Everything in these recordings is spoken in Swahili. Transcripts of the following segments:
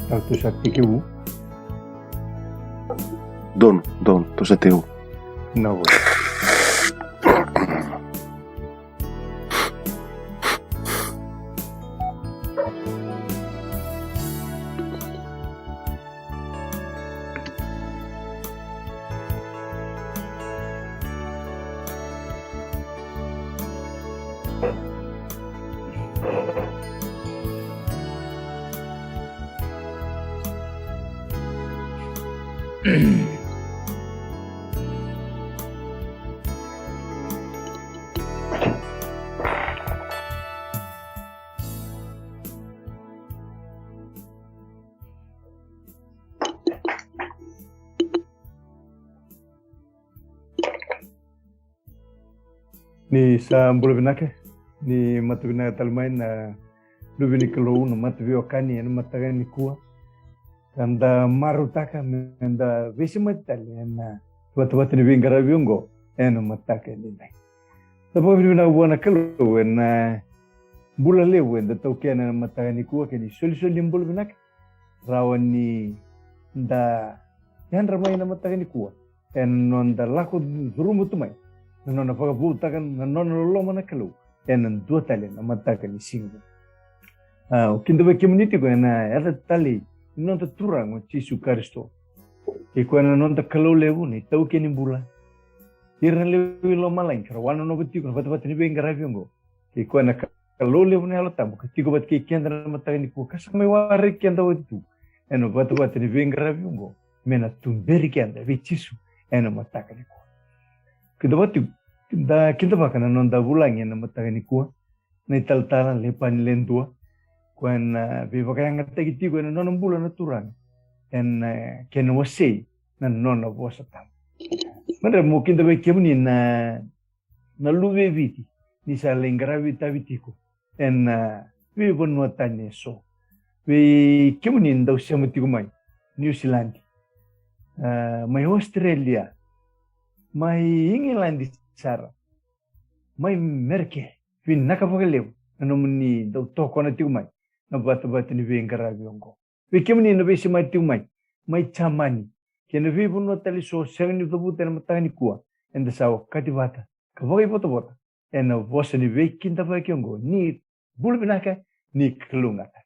tu sa tikiu. Don, tu sa teu. No. Ni sa mbulubinake ni matubina talmai na lubini Kalou na matubi okani na matagani kuwa kanda marutaka nda visimatali na watu ni bingara biongo eno mataka ni nai tapo bina buana Kalou na bula lewe nda taukia na matagani kuwa kini soli mbulubinake rawani nda yan ramai na matagani kuwa eno nda lako rumbutumai nona faga butakan nona lolo na Kalou enan dua tali na matakan ni singo kinda ba community ko na ada tali nonta turang o Jesu Kristo ko na nonta Kalou lewu ni tau ke ni bula lewu lo malain kara wana no beti ko bat ni benga rabiongo ko na Kalou lewu ni alo tamu ko bat ke kenda na matakan ni ko kasame wari kenda wetu eno bat ni benga rabiongo mena tumberi kenda vi Jesu eno matakan ni ko kita bahkan nonda bulangi na matagani kuwa na italtala Lepani Ledua kuan bibaka yang ngerti gitu kuan nona bulan na turang en ken wasei na nona Vosa tam mana mungkin tapi kemuni na luwe viti ni sa lenggara vita vitiko en we bonwa tanya so we kemuni ndau siamati kumai New Zealand mai Australia mai England Sara, mai merke, fin nakapagalew, muni daw toko na tiumay, na bata-bata ni Vengara biyongko. Wikimni na besi mai tiumay, mai chamani, kaya na vipun no taliso, siya ni tabuta na matangani kuwa, and the saw katibata, kabagay bota-bota, and na Vosa ni Vekinta pa kiyongko, ni bulbinaka, ni Kalungata.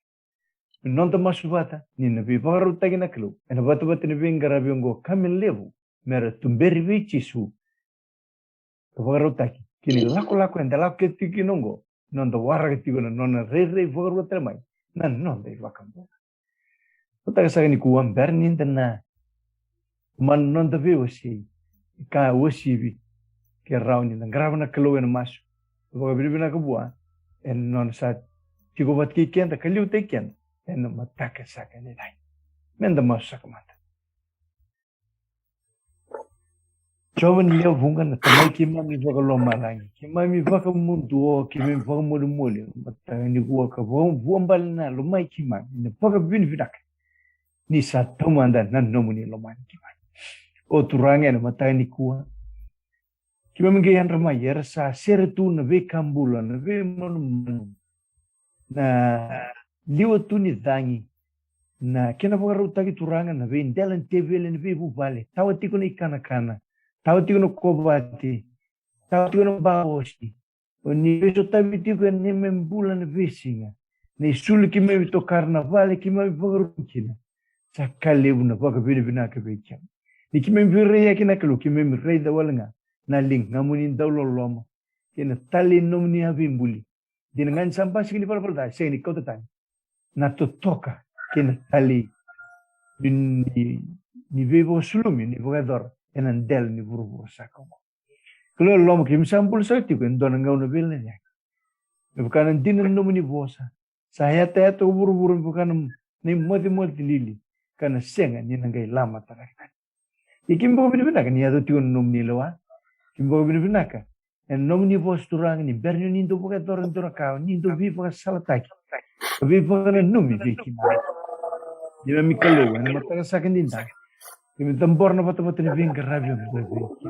Nonta masubata, ni na vipakarutagi na Kalou, and na bata-bata ni Vengara biyongko, kami levu, mera tumberi vichisu, Vagarutaki, kini lako enda lako ketiki nongo, nonda wara ketiko na nona re vagaruta mai, na nonda iwakambo. Utaka saka ni kuwan berni na man nonda ve wasi, ka wasi vi, ke rauni na grava na Kalou na masu, vagabiri na kabua, en non sa tiko bat ki kenda kaliu te kenda, en mataka saka ni dai, menda masu saka mata. Coba ni leo vunga na tamai kima mi vaka loma langi. Kima mi vaka mundu o kima mi vaka mulu mulu. Matanga ni kuwa ka vuambali na lomai kima. Ni vaka bini vidaka. Ni sa tomanda na nomu ni lomai kima. O turangi na matanga ni kuwa. Kima mingi yan ramai yara sa seretu na ve kambula na ve manu. Na liwa tu ni dhangi. Na kena vaka rutaki turanga na ve indelan tevele na ve vuvale. Tawa tiko na ikana-kana. Tahu tiga no kobati, tahu tiga no baosi. Ni beso tabi tiga ni membulan vesinga. Ni sulu kime vito karnaval kime vagurukina. Sakale una vaga bina ke bekiam. Ni kime virreya kina Kalou kime mirrei da walanga. Na ling ngamunin daulo loma. Kina tali nomni avimbuli. Dina ngan sampai segini pada saya ni kau tetang. Na toka kina tali ni vevo sulumi ni vogador. Enan del ni buru-buru sakamo. Kalau lom kim sampul sakti ko ndon ngau na bil niya. Bukan dinan no ni Vosa. Saya to buru-buru bukan ni moti lili kana senga ni nangai lama tarakan. Ikimbo binibina kan ya do tiun nom ni loa. Kimbo binibina ka. En nom ni Vosa turang ni bernyo ni do buka toran ka ni do vi buka salataki. Vi buka na numi viki. Dia mi Kalou na mataka sakin din ta. Kami tempor na bata-bata ni Vengara biyongko.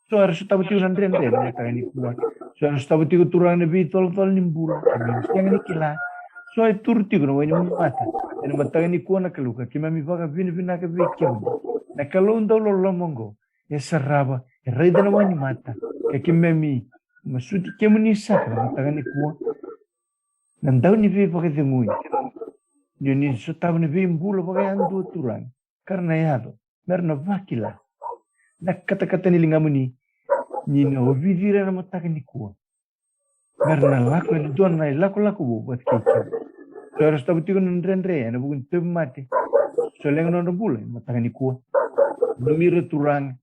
So harus tahu tiuran rente na matanga ni kuwa. So harus tahu tiuran na vi tol-tol ni bula. Kami yang ni kila. So ai turtigo no wani mata. Ena mataga ni kuana kaluka ki mami vaga vina ka vekiam. Na Kalou ndau lo mongo. E saraba e raida na wani mata. Ka ki mami masuti kemuni saka mataga ni kuana. Nandau ni ve vaga demui. Ni so tava ni ve mbula vaga andu turang. Karena yado. Merna vakila. Na kata-kata ni lingamuni. Ni na ovidira na mataga ni kuana. Merna lako ni doan na lako buat kecil. So harus tahu tiga nondre na bukan temati. So lengan nondre mataga ni kuana. Numira turang.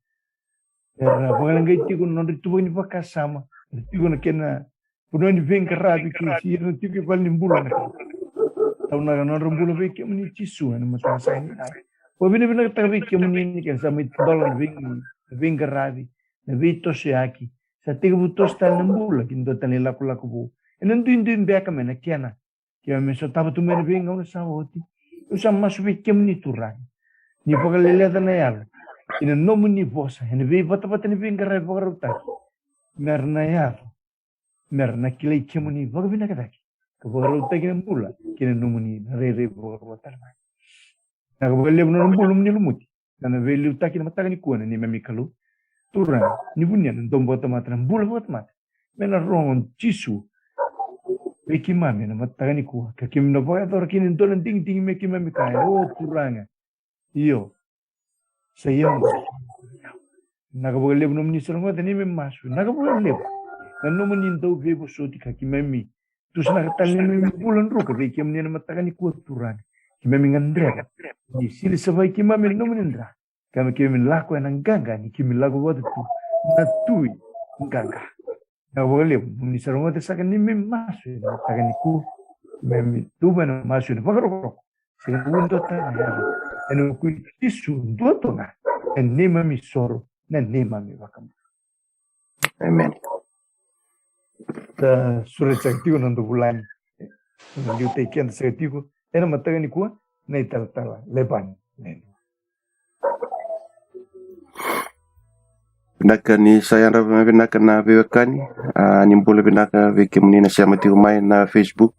Era pangalan gay tigo nondre tubo ni vakasama. Tigo na kena puno ni veng karabi ki si no tigo pal ni mbula na. Tau na nondre mbula ve ki muni chisu na mataga sa ni. O bina taga ke muni ni ken sa mit dolan veng karabi. Na ve tosiaki. Sa tiga butos tal na mbula kin do tal laku bu. Enan duin beka mena kiana. Kia me so tava tu mena veng ngau sa oti. Usa masu ve ke muni turang. Ni pagalele da na yalo. Ina nomu ni Vosa. Ina ve bata ni veng karabi vagaruta. Merna yalo. Merna kilai ke muni vagabina kadaki. Ka vagaruta kina mbula. Kina nomu ni re vagaruta mai. Na ka pagalele no mbula muni lumuti. Na ve liuta kina mataga ni kuana ni mami Kalou. Turang ni bunya ndom bota mata mbula bota mata. Mena rongon chisu. Eki mami na mataga ni kuana. Ka kim na boya tor kina ndolan ting me ki mami kaya. Oh turanga. Iyo. Sayang. Nakapagalebo no muni sarunga tani me masu. Nakapagalebo. Nano muni ndau vebo soti ka ki mami. Tus nakatali me bulan ruka ve ki mami na mataga ni kuana turanga. Ki mami ngandrega. Ni sili sabay ki mami no muni ndra. Kami kimi lako yang ganga ni kimi lagu wadu tu natui ganga. Na wale muni sarunga te saka ni me masu na saka ni ku me tuba na masu na pagaro. Sing undo ta ya. Eno ku tisu ndo to na. En ne mami soro na ne mami wakam. Amen. Ta sura saktigo nando bulani. Ndio te kian saktigo. Era mataga ni ku na italtala Lepani. Binaka ni sayang rabi binaka na Vakatakila ni mbula binaka veke munina siama tigo mai na Facebook.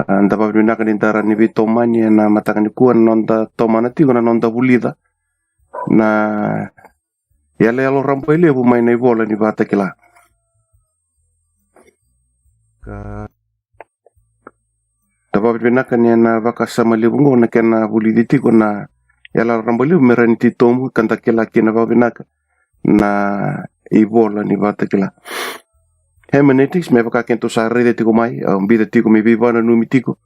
Ndapa binaka ni tara ni vitomani na mataga ni kuana nonda tomana tigo na nonda Vulica na Yaloyalo Rabailevu mai na iVola ni Vakatakila. Ndapa binaka ni na vakasama levu na kena Vulica tigo na Yaloyalo Rabailevu merani titomu kantakila kena binaka na iVola ni Vakatakila. Hermeneutics me vakakento sa rede tigo mai bida tigo me vivana numi tigo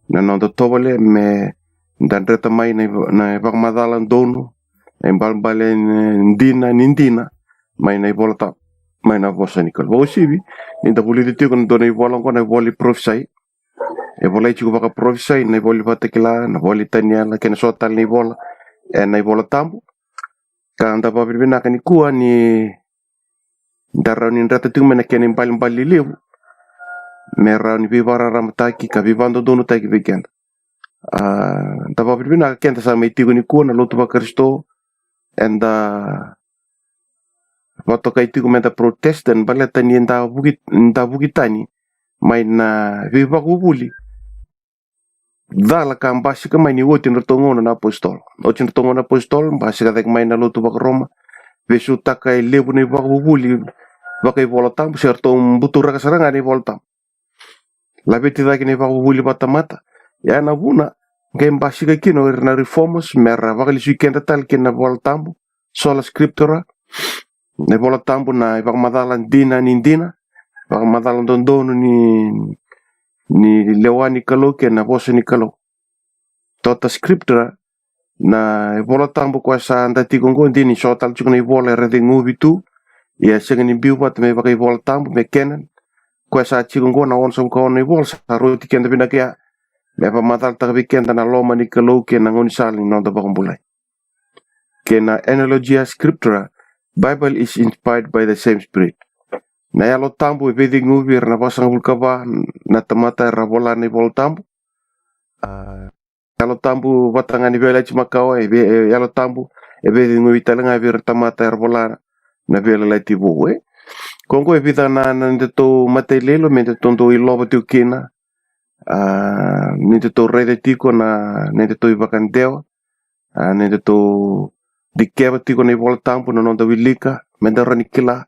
na nonda tovale me dandreta mai na vakamadala dono e balbale ndina mai na iVola ta mai na Vosa ni Kalou sibi ni da Vulica tigo na dona iVola ko na voli prophesy e volai tigo vaka prophesy na voli Vakatakila na voli taniala kena sotal ni iVola e na iVola tambu. Kanda pa binaka ni kuwa ni darau ni rata tu mena kene mbali levu mera ni vivara ramataki ka vivando dono taki vekenda tapa binaka kenta sa mai tigo ni kuwa na lotu ba Kristo enda wato kai tigo menta protestant baleta ni nda bugitani mai na viva kubuli dala ka mbasi ka mai ni wotin rtongona na apostol otin rtongona apostol mbasi ka mai na lotu ba Roma vesu takai lebu ni ba kubuli baka iVola tambu serto butura kasaranga ni iVola tambu labi tidaki ni ba kubuli batamata ya na buna ngai mbasi ka kino na reformers mera baka li weekend tal kina iVola tambu sola scriptura na iVola tambu na baka madala ndina baka madala dondono ni lewani Kalou kena Vosa ni Kalou tota scriptura na iVola tambu kwa sa ndatigo ngo ndini sotal chukuna iVola rede ngubi tu ya sengen biu bat me baka iVola tambu me kenan kwa sa chigo ngo na onsom ko na iVola sa roti kenda binakia me pa matal ta weekend na loma ni Kalou kena ngoni sali nonda bakumbulai kena analogia scriptura Bible is inspired by the same spirit na yalo tambu vedi ngubi na pasang bulkaba na tamata rabola ni iVola tambu yalo tambu batangani vela chimakawa yalo tambu vedi ngubi talanga vir tamata rabola na vela lati boe kongo evita na ndeto matelelo me tondo iloba tu kina Nende to rede tiko na nende to ivakandewa. Nende to dikeva tiko na iVola tampu na nonda Vulica. Menda Iranacola.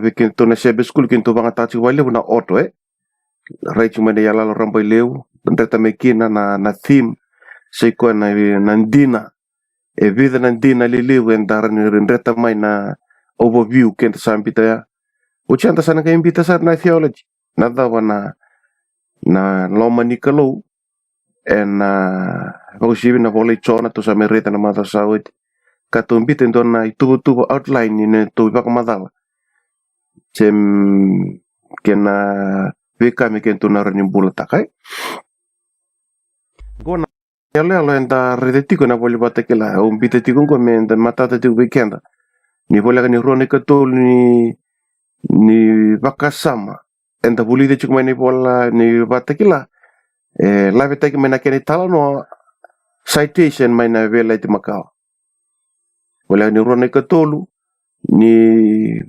Vikin to na sebe school kin to Vakatakila Rabailevu na auto Raitu mene Yaloyalo Rabailevu. Ndreta mekina na theme. Seiko na ndina. E vida na ndina liliu endara ndreta mai na overview kenta sambita ya. Uchanta sana ka imbita sa na theology. Nadawa na Lepani Kalou en vakusivi na vola ichona to sa mereta na mata sawit. Kato mbita ndo na itubo outline ni to ivakamadala. Sem kena veka me kento na ranimbula takai. Gona Yaloyalo enda redetiko na voli Vakatakila umbita tiko ngo me enda matata tiko weekenda. Ni vola ni Iranacola ni vakasama enda voli de chiko ni vola ni Vakatakila live take mena keni tala no citation maina vela iti makao. Vola ni Iranacola ni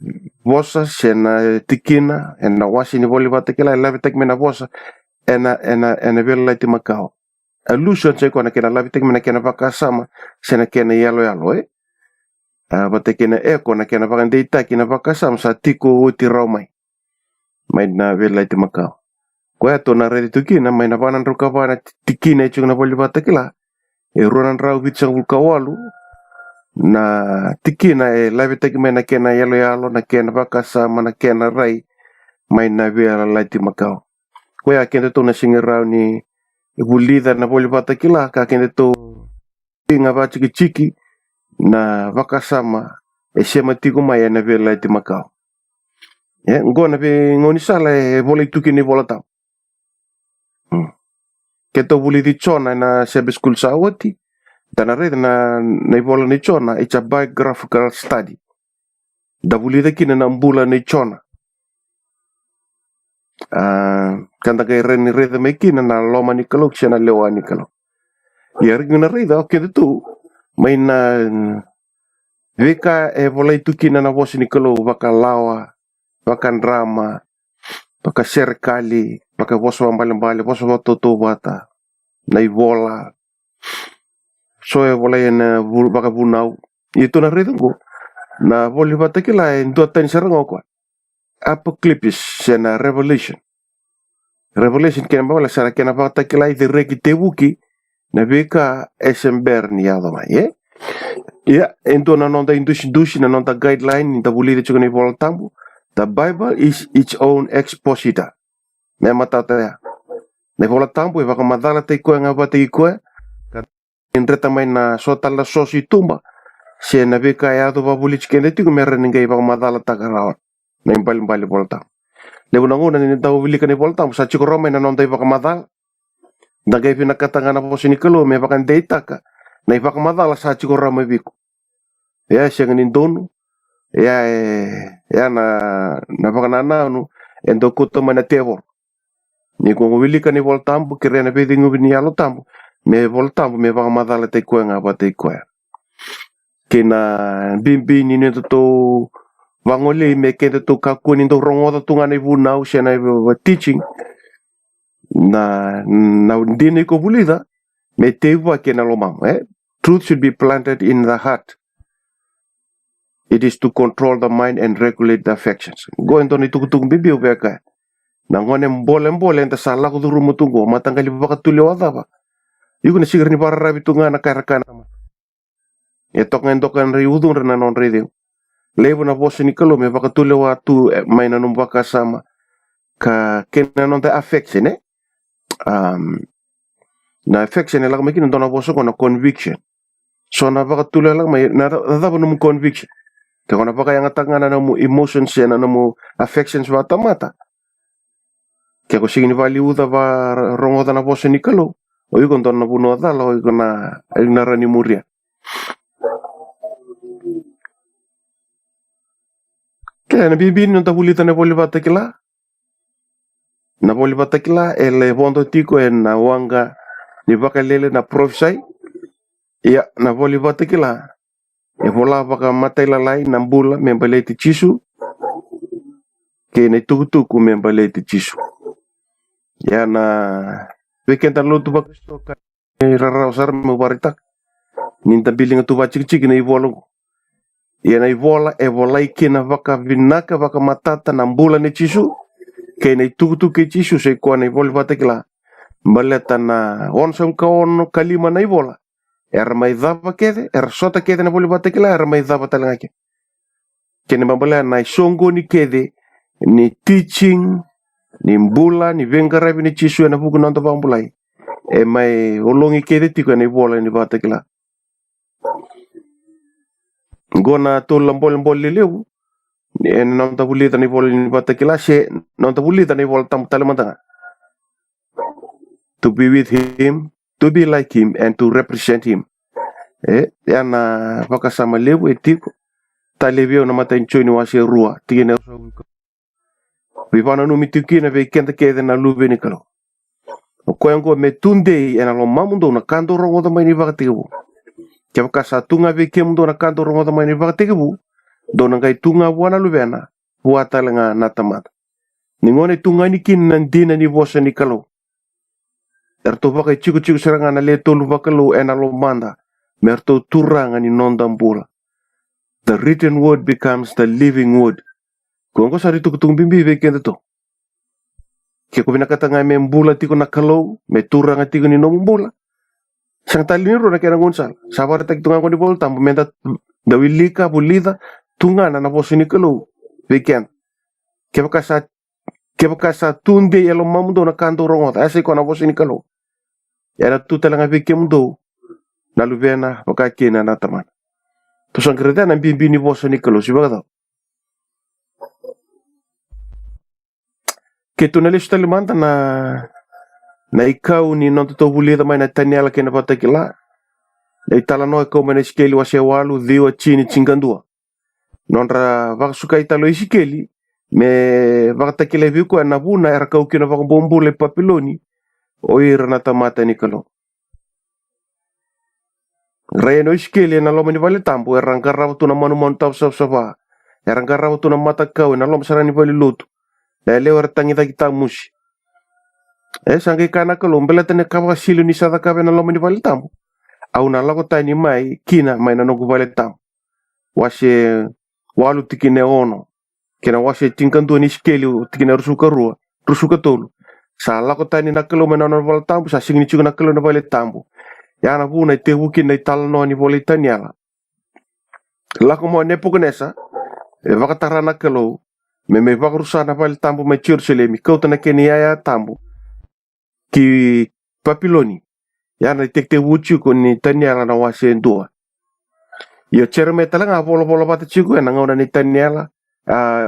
Vosa sena tikina ena wasi ni voli Vakatakila live take mena Vosa ena vela iti makao. Illusion sai kona kena live take mena kena vakasama sena kena Yaloyalo Vatakina kona kena vakandita kena vakasama sa tiko uti raumai maina vela iti makao. Kwa to na rede tukina maina vanan rukavana tikina ichung na voli Vakatakila ronan rau vitsang vulkawalu na tikina live take mena kena Yaloyalo na kena vakasama na kena rai maina vela iti makao. Kwa kenda to na singirau ni vulida na voli Vakatakila ka kenda to inga chiki na vakasama sema tiko mai na vela iti makao. Ngona pe ngoni sala vola tukini vola tam. Keto vuli di chona na sebe school sawati. Dana reda na iVola ni chona, it's a biographical study. Da vuli da kina na mbula ni chona. Kanda kay reda may kina na Lepani Kalou siya na Iranacola. Yari na reda okay tu may na veka vola itu kina na Vosa ni Kalou vakalawa, vakandrama, vakaserikali, Vosa wambali Vosa watotobata na iVola. So vola na vakavunau. Ito na reda ko na voli Vakatakila ndo tan sarang ko. Apocalypse na Revelation. Revelation kena bawala sara kena Vakatakila ite reki tewuki na veka esember ni yadoma ya ento na nonda indushi na nonda guideline ni tabuli de chukuni vola tambu. The Bible is its own expositor. Me matata ya. Na vola tambu vakamadala te ko nga bate ko Indreta mai na sotala sosi tumba se na veka ya do babuli chikende tiko merre ningai vakamadala takarawa na imbali vola tambu. Lebu ngona ni tahu Vulica ni vola tambu sa chiko roma na nonda vakamadala. Dagai pinakatanga na Vosa ni Kalou me vakandeta ka na ivakamadala sa chiko roma viku. Ya siya nganin dono ya na vakanananu endo kuto mana tevor. Ni ko Vulica ni vola tambu kire na vedingu ni Yalo tambu me vola tambu me vakamadala te ko nga ba te ko. Kena bimbi ni to vangole me kenda to kakuni ndo rongoda tunga na vunau siya na teaching na ndine ko vulida me tewa kena lomam truth should be planted in the heart. It is to control the mind and regulate the affections. Go into ni tukutung bibiu beka. Nangone mbole enta sala ko durumu tungo matanggali bakatule wada ba. Yuko na sigir ni para rabi tunga na karakana. Etok ngendokan ri udun rena non rede. Levo na Vosa ni Kalou me bakatule wa tu maina num vakasama ka kena non the affection na affection lang makin ndona Vosa ko na conviction. So na bakatule lang may na daba num conviction. Kaya na baka yung atangana na mo emotions yan na mo affections ba mata. Kaya ko sige ni valiuda ba rongoda na Vosa ni Kalou. O yun kung na puno dala o yun na rani muria. Kaya nabibin yung tabulitan na voli Vakatakila. Na voli Vakatakila ele bondo tiko na wanga ni vakalele na prophesy. Iya na voli Vakatakila. Vola baka matay lalay ng bula membalete chisu. Kaya na tukutuku membalete chisu. Yana weekend lutu ba Kristo ka rarasar mo baritak. Ninta bilinga tu ba chik na iVola. Yana iVola ikina vakavinaka vakamatata na mbula ni chisu. Kaya na itutu ke chisu sa ikuha na iVola Vakatakila. Baleta na onsang kaon kalima na iVola. Era may dhava kede, era sota kede na Vola Vakatakila, era may dhava talaga ke. Kaya mabala na isongo ni kede, ni teaching, ni mbula, ni vengarabi ni chisu na buku nanta pambulai. May olongi kede tiko na iVola ni Vakatakila. Gona to lambol lelewu, nanta bulita ni Vola ni Vakatakila, nanta bulita ni Vola tam talamantanga. To be with him, to be like him, and to represent him. Yana vakasama lewu etiko. Taleveo na mata inchoni wasi rua. Tigene vivana numitukina ve kenta kede na lube ni Kalou. Koyango me tunde ena lo mamundo na kanto rongo da maini Vakatakila. Kia vakasa tunga ve kemundo na kanto rongo da maini Vakatakila. Dona ngai tunga wana lubena. Buatalanga natamata. Ningone tunga ni kin nandina ni Vosa ni Kalou. Erto vaka chiku seranga na le tolu Kalou ena lo manda. Merto turanga ni nondambula. The written word becomes the living word. Kung ko sarito kutong bimbi vekenda to. Kaya ko binakata nga may mbula tiko na Kalou, may turanga tiko ni nombula. Sang taliniro na kaya ngunsal. Sabar tak tunga ko ni Vola tampo menta dawilika bulida tunga na Vosa ni Kalou vekenda. Kaya bakasa tunde yalo mamundo na kanto rongot. Asa ko na Vosa ni Kalou. Era tu talanga vekemundo. Naluvena vakakena na taman. Terus ang kereta na bimbi ni Vosa ni Kalou siya ba Kito na listo talimanta na ikaw ni nonto bulida may na tanyala kina Vakatakila. Na itala no ikaw may na iskeli wa siya walu dhiwa chini chingandua. Nonra vakasuka italo isikeli me Vakatakila viko na buna era kau kina vakabombole papiloni o Iranatamata ni Kalou. Reno iskeli na loma ni Vale tambo erangarawa tu na manu tau sapa. Erangarawa tu na mata kau na loma sarani Vale lutu. Na lewa tangita kita musi. Sangkai kana Kalou mbela tene kawa silu ni sada kawe na loma ni Vale tambo. Au na lako tani mai kina mai na nogu Vale tambo. Wase walu tikine ono. Kina wase tingkantu ni iskeli tikine rusuka tolu. Sa lako tani na Kalou mai na Vale tambo sa singini chuku na Kalou na Vale tambo. Yana vuna te wukin na itala no ni Vola itanyala. Lako mo nepo kanesa, vakatara na Kalou, me vakarusa na Vale tambo me Jerusalem, kauta na Keniaya tambo, ki papiloni. Yana itekte wuchu ko ni tanyala na wase ndua. Yo cherme talanga vola bata chiku na ngona ni tanyala,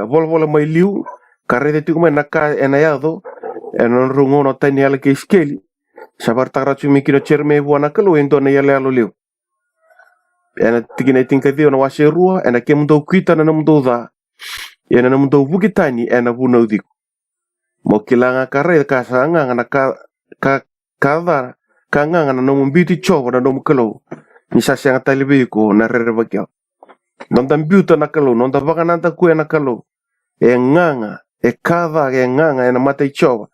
vola mai liu, karete tiku me naka enayado, enon rungo no tanyala ke iskeli. Sabar tara cumi kino cerme buana Kalou ento na Yaloyalo leu. Ena tigina tingkadio na wase rua, ena ke mundo kuita na mundo da. Ena na mundo bukitani ena buna udiku. Mo kilanga kare kasanga na kada kanga na nomu biti chowa na nomu Kalou. Nisa siang talibi ko na rerebakiao. Nonda biuta na Kalou, nonda vakananta kue na Kalou. Nganga, kada nganga ena mate chowa.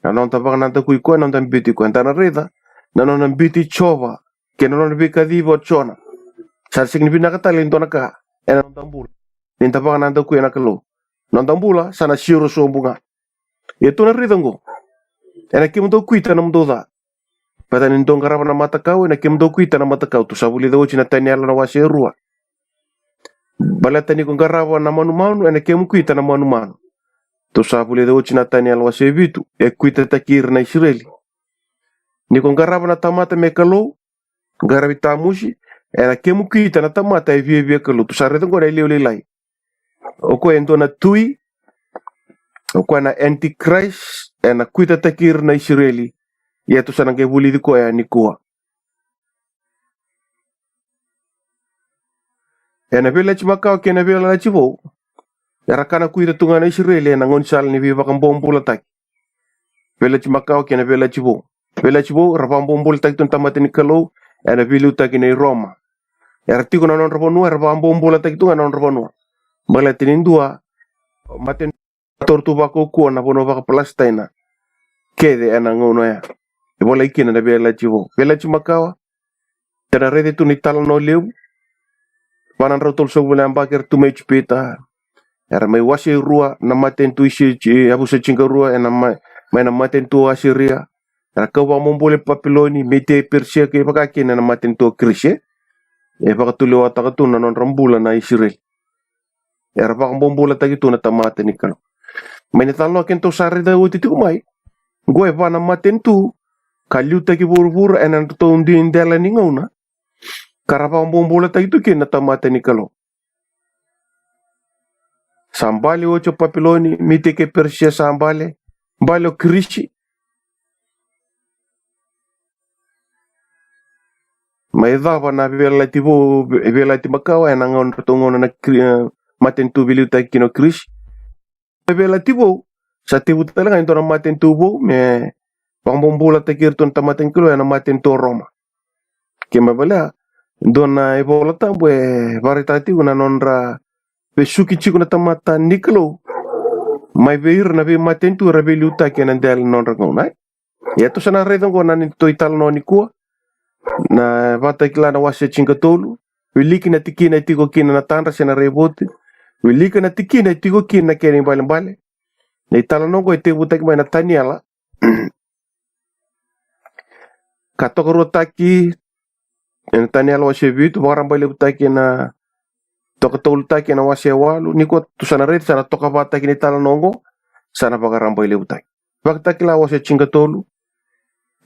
Na nonta vakananta kui koe nonta mbiti koe. Ntana reda, na nonta mbiti chova. Ke nonta bika divo chona. Sa signifina katali ntona ka. Ena nonta mbula. Ninta vakananta kui na Kalou. Nonta mbula, sana shiro sombunga. Ito na reda ngo. Ena kimundo kuita na mdoda. Pata nintong karapa na mata kau. Ena kimundo kuita na mata kau. Tusa buli dawo china tanyala na wasi rua. Balata ni kong karapa na manu. Ena kimu kuita na manu. To sa bule de ochina tani alwa sevitu e kuita takir na Israeli. Ni kon garaba na tamata me Kalou, garabi tamushi, era kemu kuita na tamata e vie Kalou. To sa reto ngora leo lai. Oko ento na tui, oko na antichrist, na kuita takir na Israeli. Ia to sa nangke buli di ko ya ni kuwa. Ena vela chimakao ke na vela chivo. Era kana kuita tunga na Israeli na ngonsal ni viva kambombula tak. Vela chimakao kena vela chivo. Vela chivo rapambombula tak tun tamate ni Kalou ena vilu tak ni Roma. Era tiko na non raponua rapambombula tak tunga non raponua. Bala tinindua maten tortu bako kuo na bono baka Palestina. kede ana ngono ya ivola ikina na bela chivo bela chimakawa tena rede tu ni tala no leu panan rotol so bula ambaker tu me chipeta era mai wasi rua na maten tu isi abu se chinga rua ena mai na maten tu asiria era ka wa mombole papiloni mete persia ke baka kina na maten tu krisye e baka tu lewa ta tu na non rambula na Israel era baka mombula ta gitu na tamate ni kalo mai ni talo ken to sare da uti tu mai goe va na maten tu kaliu ta ki buru ena to undi indela ni ngona karapa mombula ta gitu kina tamate ni kalo sambale ocho papiloni mite ke persia sambale balo krishi mai dava na vela ti makawa na ngon tongo na maten tu biliu ta kino krish vela tivo sa tivu talaga into na maten tu bo me pangbombula ta kirton ta maten kilo na maten to Roma ke mabala dona iVola ta bue varita ti una nonra pesuki chiku na tamata niklo mai veir na ve maten tu rebeliu ta kenan del nonra ngonai ya to sana redon go na ni to ital no ni kuwa na Vakatakila na wase chingatolu wiliki na tikina tiko kina na tandra sena rebote wiliki na tikina tiko kina kene mbale na itala nongo ite butak mai na taniala katokoro taki en taniala wase vitu barang bale butaki na tokatolu taki na wase walu niko tusana red sana toka bataki ni itala nongo sana bagarang bale butaki Vakatakila wase chingatolu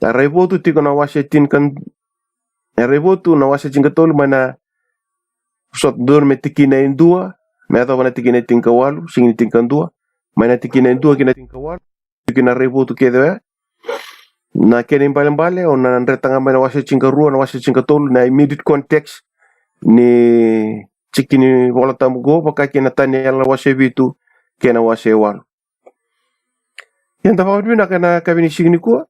ta rebotu tiko na wase tinkan rebotu na wase chingatolu mana sot dorme tikina indua me ato na tikina tinkawalu singini tinkandua mana tikina indua kina tinkawalu tikina rebotu kede na kene mbale o na ndretanga mana wase chingarua na wase chingatolu na immediate context ni chikini vola tamugo baka kina taniala wase vitu kena wase walu yanda pawdina kana kabini signi kuwa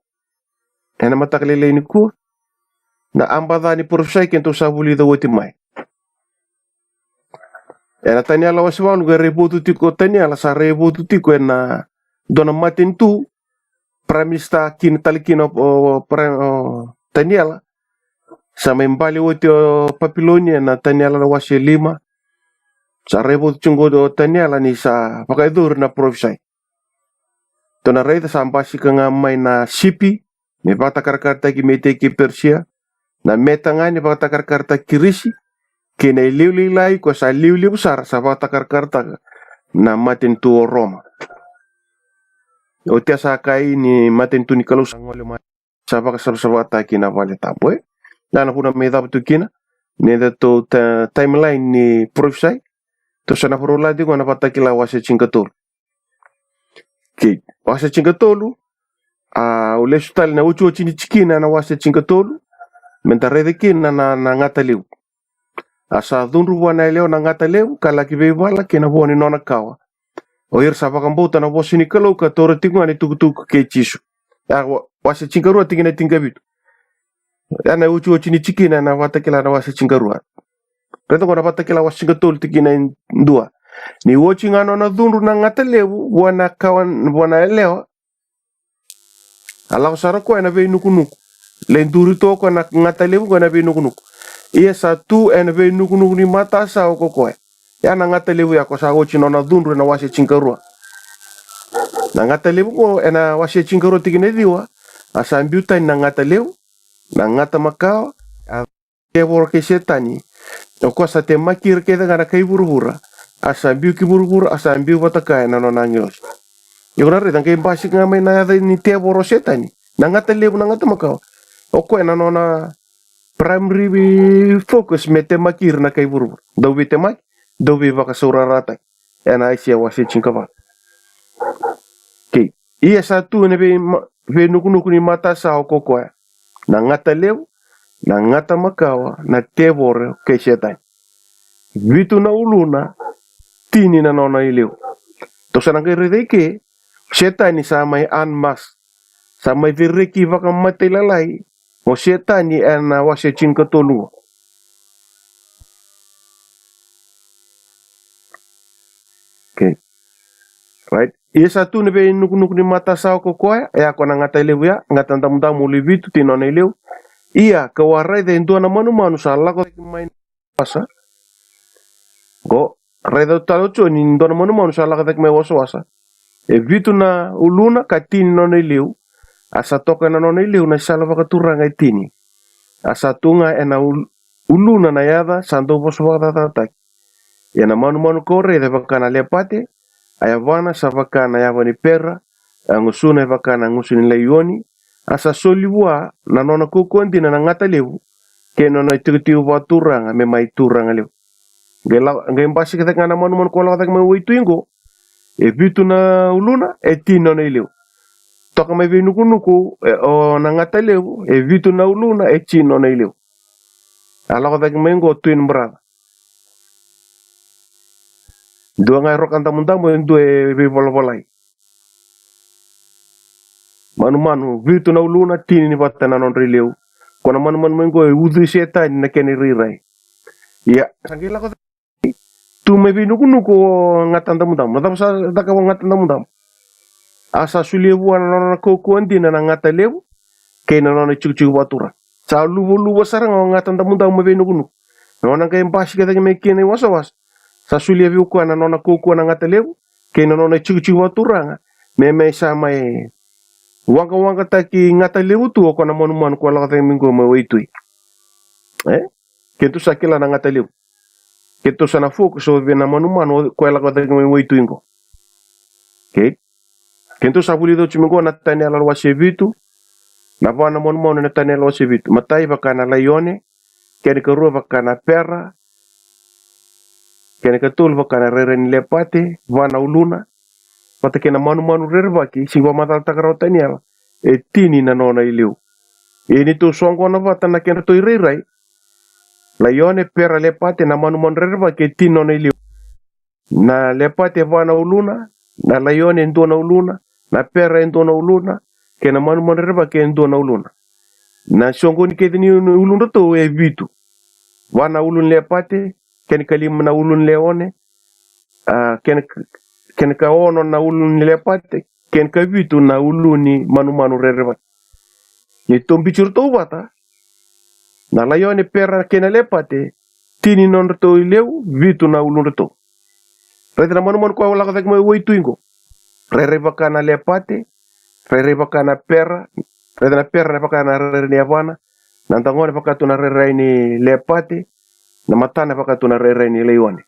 ena mataklele ni kuwa na ambadani porosai kento sabuli da woti mai ena taniala wase walu ga rebotu tiko taniala sa rebotu tiko ena dona matin tu pramista kin talikino taniala sa membali woti Babilonia na taniala na wase lima sa rebotu chungo do taniala ni sa pakaidur na profisai dona reita sa ambasi ka nga mai na sipi me Vakatakila ki mete ki Persia na metangani Vakatakila kirisi kena liulilai ko sa liuli besar sa Vakatakila na matin tu Roma o tia sa kai ni matin tu ni Kalou ngole ma sa Vakatakila kina vale tapoe na puna me da tu kina ne da to timeline ni profisai to sana porola di ko na Vakatakila wase chingatolu ke wase chingatolu o le sutali na uchu chini chikina na wase chingatolu mentarede kina na ngataliu asa dhunru wana leo na ngataleu kala kibevala kina woni nona kawa o ir sa vakambota na wase ni Kalou ka tore tingu ni tukutuku ke chisu ya wase chingarua tingina tingabitu ana uchu chini chikina na Vakatakila na wase chingarua reto na Vakatakila wase chingatolu tingina ndua ni wochi ngano na dhunru na ngataleu wana kawan wana leo ala sara ko ena ve nukunuku le nduri to ko na ngataleu ko na ve nukunuku ia satu ena ve nukunuku ni mata sa ko ko ya na ngataleu ya ko sa wochi no na dhunru na wase chingarua na ngataleu ko ena wase chingarua tigine diwa asa mbiuta na ngataleu na ngata makao ke worke setani ko sa te makir ke da kai burbura asa mbiu ki burbura asa mbiu Vakatakila na no nangos yora re dangke basi ngamai na ni te boro setani na ngataleu na ngata makao o ko na no na primary focus mete makir na kai burbura dobi te mak dobi vakasura rata ena isia wase chinkava ke ia satu ne ve nukunuku ni mata sa ko ko na ngataleu na ngata makawa na te boro ke setani vitu na uluna tini na nona ileu to sana rede ke setani sa mai anmas sa mai vireki vakamate lalai o setani ana wase chingatolu okay right Isa tu nebe nuk ni mata sao ko koa e ako na ngata leu ya ngata ndam uli vitu tino na leu ia ka warai de ndo na manu sa la ko mai pasa go redo talo cho ni ndo na manu sa la ka mai wasa e vitu na uluna ka tini no na leu asa toka na no na leu na sala ka turanga tini asa tunga e na uluna na yada sando vosa ta ya na manu kore de bakana lepate aya vana sa vakana ya vani pera ngusuna vakana ngusuni layoni asa soliwa na nona kukundi na ngata levu ke nona tiu vaturanga me mai turanga levu ngembasi kata ngana manu ko la kata me wituingo e vitu na uluna e tino na levu toka me vinuku o na ngata levu e vitu na uluna e tino na levu ala kata me ngo twin brother dua ngai rokan tamu due bivolai manu vitu na uluna tini ni batana non rileu kona manu mengo udu setan na keni rirai ya sangila ko tu me vinu ko ngatan tamu madam sa daka ngatan tamu asa sulewu na ko andi na ngata lewu kena non chuchu batura sa lu sarang ngatan tamu me vinu kunu nona kay bashi kata me kene was sa sulewu ko na nona ko na ngata lewu kena non chuchu batura me sama wanga taki ngata lewu tu ko na manu ko la kata mingo me waitui kentu sakila na ngata lewu kentu sana fokus so na manu ko la kata me waitui ngo kentu sabuli do chimingo na tani ala wasevitu na vana manu na tani ala wasevitu matai bakana layone kene ka ro bakana pera kene ka tul bakana reren lepate vana uluna pata kena manu rerbaki singwa matal takarota niala e tini na nona ileu e ni tu songo na vata na kena to irai layone pera lepate na manu rerbaki e tini nona ileu na lepate vana uluna na layone ndo na uluna na pera ndo na uluna kena manu rerbaki ndo na uluna na songo ni kedini uluna to e vitu vana ulun lepate kena kalim na ulun leone kena ka ono na ulun lepate ken ka vitu na uluni manu rereba ni tombi churto bata na layone pera kena lepate tini non to ileu vitu na ulun to redra manu ko la ka me woituingo rereba kana lepate rereba kana pera redra pera kana rerni avana na tangone pakatu na rereni lepate na matana pakatu na rereni leone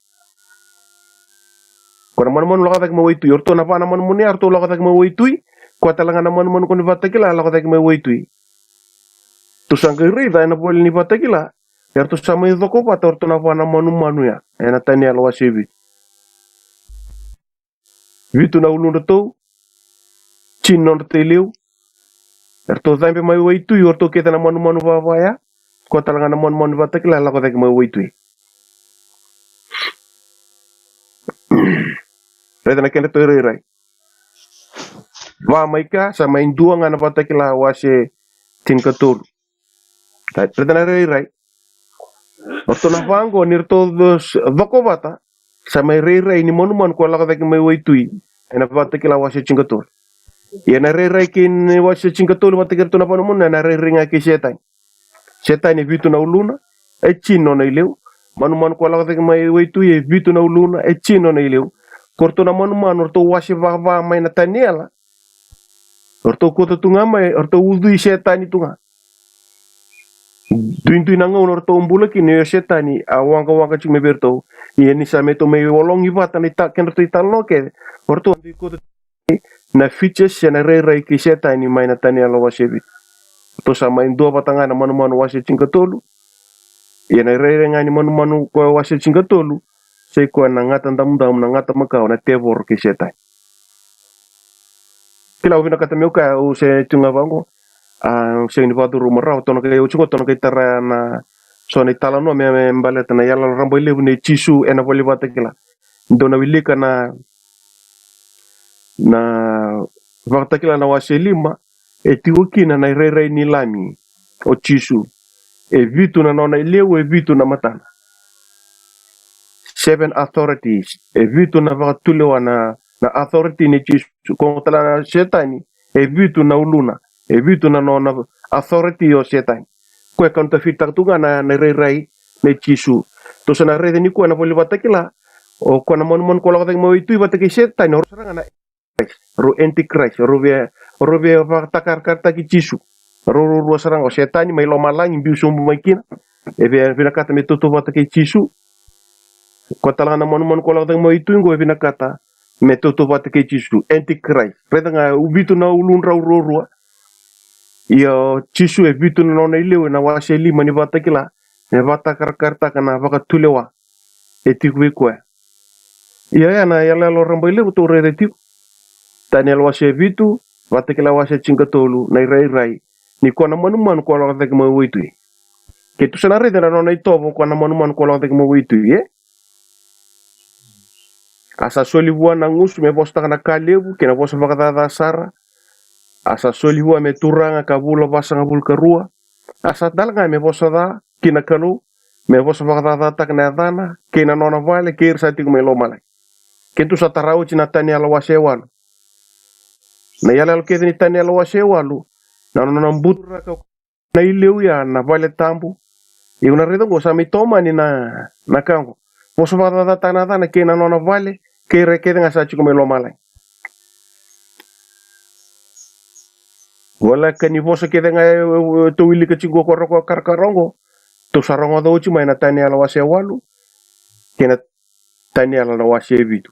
kona manu la kata me woitui orto na pana manu ni arto la kata me woitui ko talanga na manu ko ni Vakatakila la kata me woitui tu sangri da na pol ni Vakatakila erto sama idoko pa orto na pana manu ya ena tani ala wasevi vitu na ulun to chinon teleu erto zambe me woitui orto keta na manu baba ya ko talanga na manu Vakatakila la kata me woitui Reda na kena to irai va maika sa main dua ngana Vakatakila wase tin katul reda na irai orto na vango nirto dos vakobata sa mai irai ni manu ko la kata me woitui ena Vakatakila wase tin katul ya na irai kin wase tin katul Vakatakila to na panu na irai ki setan ni vitu na uluna e chino na ileu manu ko la kata me woitui e vitu na uluna e chino na ileu korto na manu orto wasi va mai na taniela orto ko tunga mai orto udu setani tunga duin na ngau orto umbula kini setani awanga chime berto ni sameto me wolong ibata ni tak ken orto italo ke orto ko na features na rera ki setani mai na taniela wasebi to sama indo batanga na manu wasi cingkatolu na rera ngani manu ko wasi cingkatolu sai ko na ngata ndam na ngata makau na tevor ki setai kila ubina kata meuka o se tunga vango se ni vadu rumara tono ke uchungo tono ke tara na so ni tala no me mbaleta na Yaloyalo Rabailevu ni chisu ena voli Vakatakila ndona wilika na Vakatakila na waselima e tiwokina na rere ni lami o chisu e vitu na nona ileu e vitu na matana 7 authorities e vitu na vakatulewa na na authority ni Jisu kung tala na setani e vitu na uluna e vitu na no na authority o setani kwe kanta fitak tunga na rai na Jisu to sana rede ni ko na boli Vakatakila o ko na mon ko la mo itu Vakatakila setani or saranga na ro antichrist ro be takar karta ki Jisu ro saranga o setani mai lo malangi biu mai kina e be kata me toto Vakatakila Jisu ko tala na mon ko la mo itu ngo e kata me toto Vakatakila Jisu antichrist reda nga ubitu na ulun rau ia Jisu e bitu na nona ileu na wase lima ni Vakatakila me karta kana Vakatulewa e tiku koe ia na Yaloyalo Rabailevu to rede tiku Daniel wase bitu Vakatakila wase cingkatolu na rai ni ko na manuman ko la mo witu ke tu sana rede na nona itovo ko na manuman ko la mo witu asa soli bua na ngusu me Vosa kana Kalou kena Vosa Vakatata sara asa soli bua me turanga kabula basanga bulkarua asa dalanga me Vosa da kina Kalou me Vosa Vakatata kana dana kena nona vale kir sa tiku me lo malai kentu sa tarau cina Yaloyalo wasewalu na Yaloyalo ke ni Yaloyalo wasewalu na nona mbutura ka na ileu ya na vale tambu e una redo go sa mi toma ni na kango Vosa Vakatata na dana kena nona vale kere nga sa chiku me lo malai wala kani Vosa ke nga to wili ka chingo ko roko karkarongo to sarongo do chi mai na Yaloyalo wasewalu kena Yaloyalo wasevitu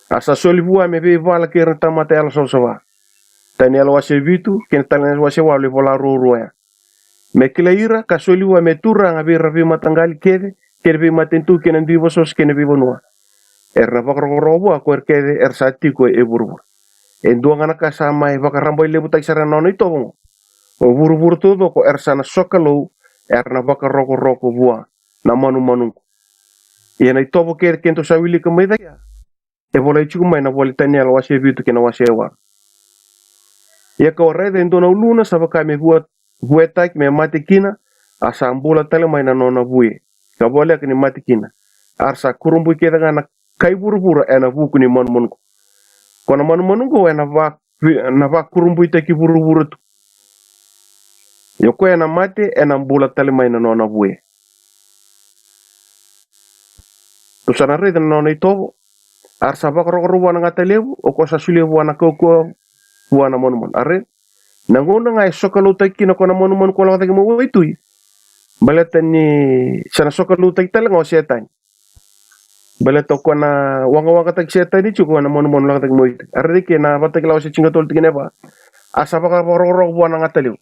asa soli bua me be vala ke rata mata ala sosawa Yaloyalo wasevitu kena Yaloyalo wasewalu vola ruruya me kilaira ka soli bua me turanga be rabi matangali kede be matentu kena vivo sos kena vivo noa erna vakrobo ko kede sati ko e burbur en duanga ka sa Mai Rabailevu tai sara nono ito o burbur todo ko sana Kalou erna vakaroko bua na manu ia na ito ke kento sa wili ka mai da e vola chiku mai na vola Yaloyalo wasevitu kena wasewa ia ko rede ndona uluna sa ka me buetak me matikina asa ambula tele mai na nona bue ka vola ke ni matikina arsa kurumbu ke da na kai burbur ena buku ni mon ko na mon go ena va kurumbu te ki burbur tu yo ko ena mate ena ambula tele mai na nona bue tu sana rede nona ito arsa vakro wana ngatalevu o ko sa sule wana ko wana mon are nangona ngai Kalou taki na ko na mon ko la taki mo witu balatan ni sana Kalou taki tala ngo setan balato ko na wanga tak setan ni chuko na mon la taki mo witu are ke na Vakatakila wase chingatol tiki ba asa vakro wana ngatalevu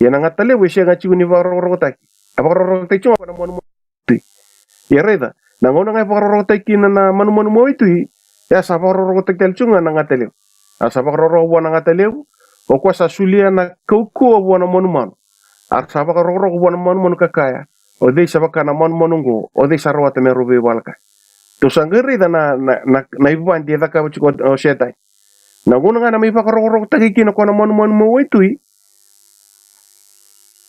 ya na ngatalevu se ngachi ni vakro taki vakro taki chuma na mon ya reda nangona ngai vakro taki na mon mo witu ya sa vakro taki tel chunga na ngatalevu asa vakro wana ngatalevu o kwa sa sulia na kuku wana mon asa vakro wana mon kakaya o de sa vakana mon ngo o de sa rawata me robe walka to sangeri da na iban dia ka chiko o setai na guna na mai vakro taki kina ko na mon mo witu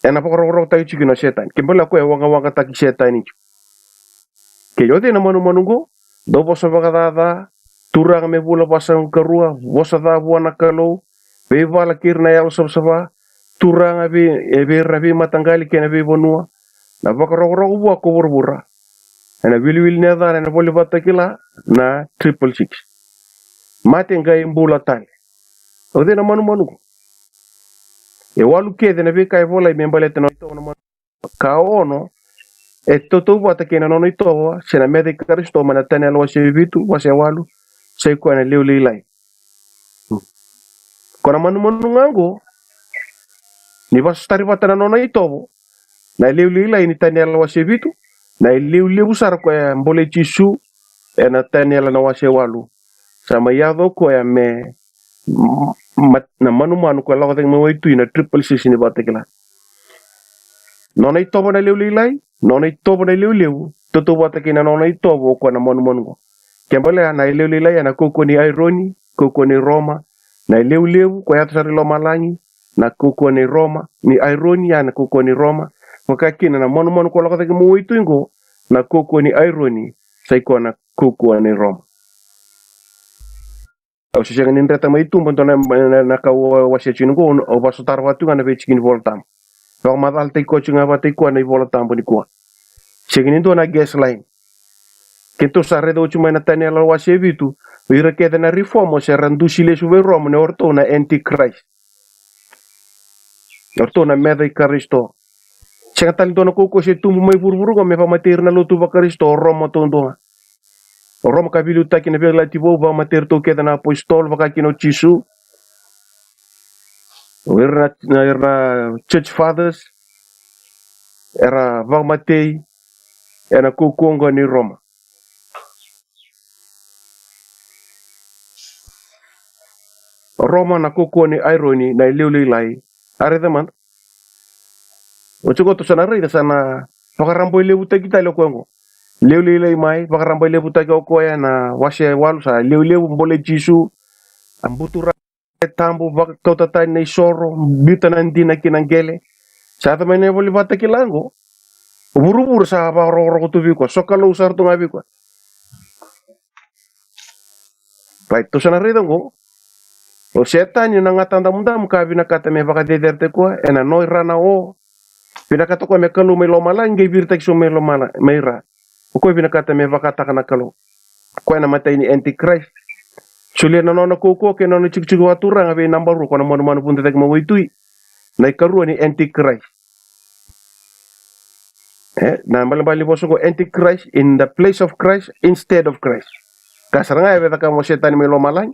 ena vakro taki chiko setai kimbala ko wanga taki setai ni ke yo de na mon ngo do Vosa Vakatata turang me bula pasang karua Vosa da buana Kalou be vala kirna yalo sabsaba turanga be rabi matangali kena be bonua na vakro bua ko burbura ana wil ne da na boli Vakatakila na 666 mate ngai mbula tale o de na manu e walu ke de na be kai vola me mbalete no to na ka ono e toto Vakatakila no ito sena me de Kristo mana Yaloyalo wasevitu wasewalu sei ko na liulilai kona manu ngango ni vasstari vatana nona ito na liulilai ni Yaloyalo wasevitu na liu sar ko mbole Jisu ena Yaloyalo wasewalu sama yado ko me na manu ko la mo itu na 666 ni Vakatakila nona ito na liulilai nona ito na liu toto Vakatakila nona ito ko na manu kembale na liulilai na koko ni ironi koko ni Roma na leu ko yata sari lo malangi na kuko ni Roma ni ironi na kuko ni Roma makakina na mon ko la mo itu ngo na kuko ni ironi sai ko na kukua ni Roma. Au sisiang ni reta mai tumba tona na ka wase chingo o baso tarwatu ngana be chikin voltam. Wa madal te ko chinga ba te ko na voltam ni ko. Chegin ndo na gas line. Kento sare do chuma na tani ala wase bitu. Vira keda na reformo se randu sile suwe Roma ne orto na antichrist. Orto na meda Kristo. Chenga tali dona ko se tumbu mai burburu ko me pa mater na lotu ba Kristo Roma tondo. Roma kabilu taki na bela tibo ba mater to keda na apostol ba kino chisu. Era church fathers era va matei era kukongo ni Roma. Roma na kuko ni irony na iliulilai are the man. Ochugo to sana rida sana pakarambo ilebu taki talo kwengo. Liulilai mai pakarambo ilebu taki okoya na washe walu sa liulebu mbole jisu ambutura tambo bakota tani na isoro bita na ndina kinangele. Sa ta mene boli Vakatakila ngo. Buru-buru sa ba ro tu biko so Kalou usar tu ngabi ko. Right to sana rida ngo. O setan yung nangatanda munda muka binakata me Vakadederte ko ena no irana o binakata ko me Kalou me lomala ngai birtek so me lomala meira ko binakata me Vakatakana Kalou ko ena matay ni antichrist suli na no ko ke no chikchig watura ngabe number ko na mo punta tek mo itui na ikaru ni antichrist na malabali boso ko antichrist in the place of Christ instead of Christ kasaranga ebe ka mo setan me lomala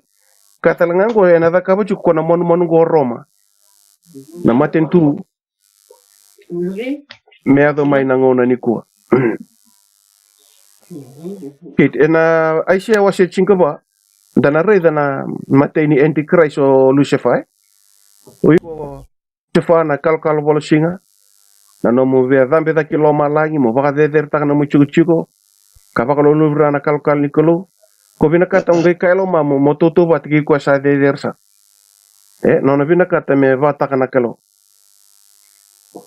katalangan ko ena da kabo ko na mon go Roma na matentu meado mai nangona ni ko kit ena aisha wase chinka ba dana reda na matei ni antichrist o Lucifer o Lucifer na kalkal bolo singa na no mo ve dambe da kilo malangi mo baka der tak na mo chuko kapakalo lubra na kalkal ni Kalou ko binakata ngai kailo mamo mototo bat ki ko sa de dersa nono binakata me Vakatakana Kalou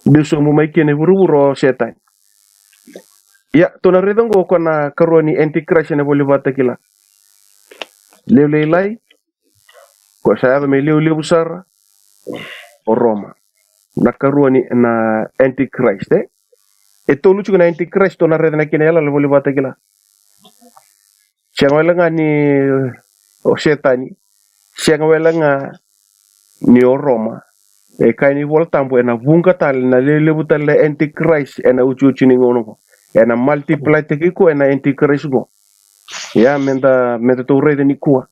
biso mo mai kene buru setan ya to na redongo ko na karoni antichrist na boli Vakatakila lelelai ko sa me lele busara o Roma na karoni na antichrist ito lucu na antichrist to na redana kene ala boli Vakatakila siang wala nga ni o setani siang wala nga ni o Roma kay ni voltam po na bunga tal na lelebutal na antichrist na uchu ni ngono ko na multiply teki ko na antichrist go ya menda to rede ni kuwa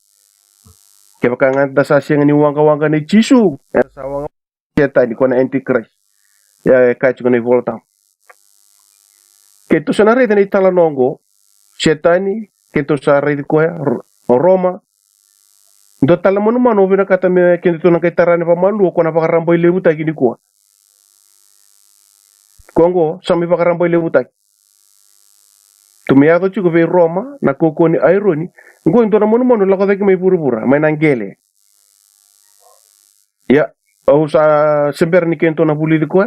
ke baka nga sa siang ni wanga ni chisu sa wanga setani ko na antichrist ya kay ni voltam ke to sa na rede ni talanongo setani kento sa rede ko o Roma ndo tala mano binakata me kento na kay tarane pa malu ko na pakaramboy lebu ta gini ko Kongo sa mi pakaramboy lebu ta tumiado chuko ve Roma na koko ni irony ngo ndo na mano la ko may burubura may nangele ya o sa sember ni kento na bulili ko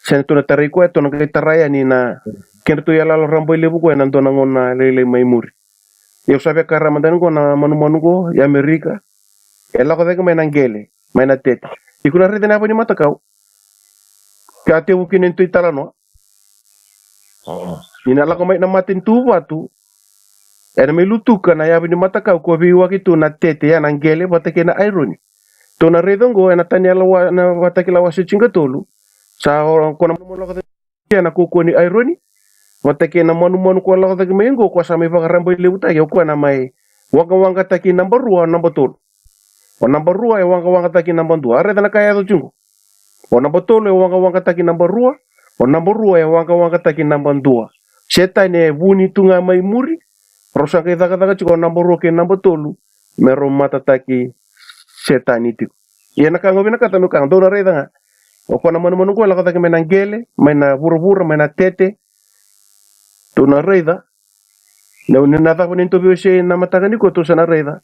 sento na taray ko to na kay taraya ni na kento Yaloyalo Rabailevu ko nando na ngona lele may muri yo sabe ka Ramadan ko na manu ko ya Amerika ela ko may nangele may natet ikuna rede na pa ni matakaw kate ukin ento italano inala ko may namatin tuwa tu ena may lutuka na yabi ni matakaw ko biwa kito na tete ya nangele batake na irony to na rede ngo ena tanyala na Vakatakila wase chingatolu sa ko na mo ko na kuko ni irony watake na manu ko la ko mengo ko sa may Rabailevu ta yo ko na may wanga taki number 2 number 2 o number 2 ay wanga taki number 2 are na kaya to chungo o number 2 ay wanga taki number 2 o number 2 ay wanga taki number 2 setan e buni tunga may muri rosa kay daga chiko number 2 ke number 2 meron matataki setan iti yan nakango binakata no kang do na reda nga o ko na manu ko la ko may nangele may na buru may na tete to na reda na unenata ko nito biyo na matagani ko to sana reda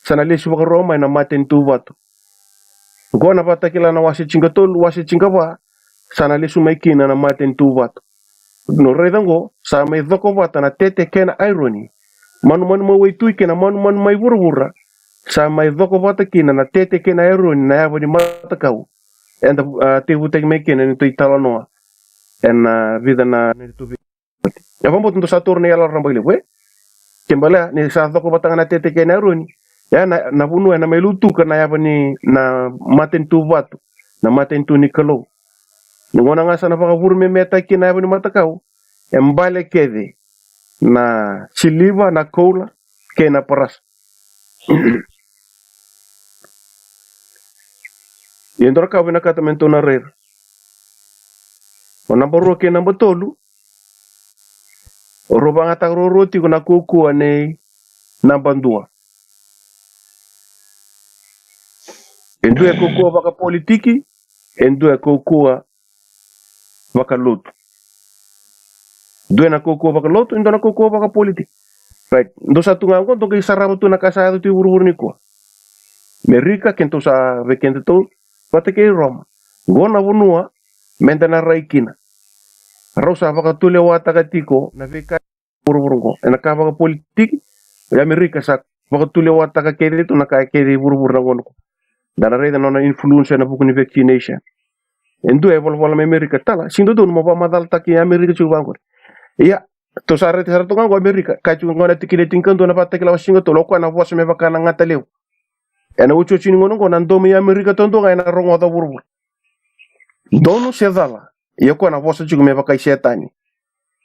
sana lesu ko Roma na maten tu bato go na Vakatakila na wase chingaba sana lesu may kina na maten tu bato no reda go sa may doko bata na tete kena irony Manu mawai tui kena manu mai vura sa mai voko Vatakina na tete kena eruni na yava ni matakau enda te vutai me kena ni tui talanoa en vida na tu ya vamos untuk satu ni Yaloyalo Rabailevu kembali ni sa voko Vatanga na tete kena eruni ya na vunu na mai lutu kana yava ni na maten tu vatu na maten tu ni Kalou ngona ngasa na vakavuru me meta kena yava ni matakau embale kede na chiliva na koula kena paras Yendora kawina kata mentona rer. O namba roa ke namba tolu. O roba ngata roroti kuna kukua ne namba ndua. Endu e kukua waka politiki, endu e kukua waka lotu. Due na kukua waka lotu, endu na kukua waka politiki. Right, ndo sa tunga ngo ndo kisarama tu na kasado ti urubur ni kwa. Merika kento sa vekente to patake Roma. Gona vunua menda na raikina. Rosa waka tule wata katiko na veka urubur na ka waka politiki ya Merika sa waka tule wata ka kede tu na ka kede urubur na ngono. Dana reda na influence na buku ni vaccination. Endu e volvola me Amerika tala sindo do mo pa madal taki Amerika chu bangor. Iya to sare te sarto ngo Amerika ka chu ngona tikile tinkando na patakila wasingo to lokwa na Vosa me vakana ngata lew. Ena ucho chini ngono ngo nando me Amerika tondo ga na rongo da burbur. Dono sedala yeko na Vosa chu me vakai shetani.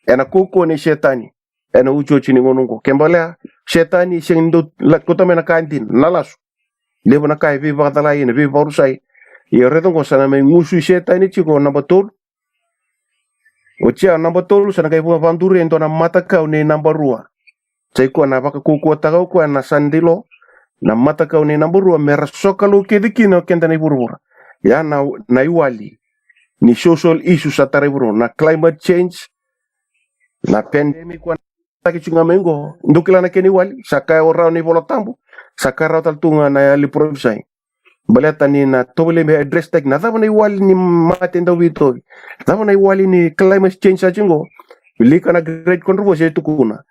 Ena koko ni shetani. Ena ucho chini ngono ngo kembala shetani sindo la kota me na kantin nalasu. Levo na kai viva dala ina viva urusai. Ia redo ngo sana me ngusu shetani chiko na batul. Ochia namba tolu sana kai buah banduri ento na mata kau ni namba rua. Cai ko na baka kuku takau ko na sandilo na mata kau ni namba rua mera sokalo kediki no kenta ni burubura. Ya na iwali ni social issues atare buru na climate change na pandemic ko taki chunga mengo ndukila na keni wali saka ora ni bola tambu saka rautal tunga na li provisai. Baleta ni na tobole me address tag na dava na iwali ni matenda wito dava na iwali ni climate change ajingo bilika na great controversy tukuna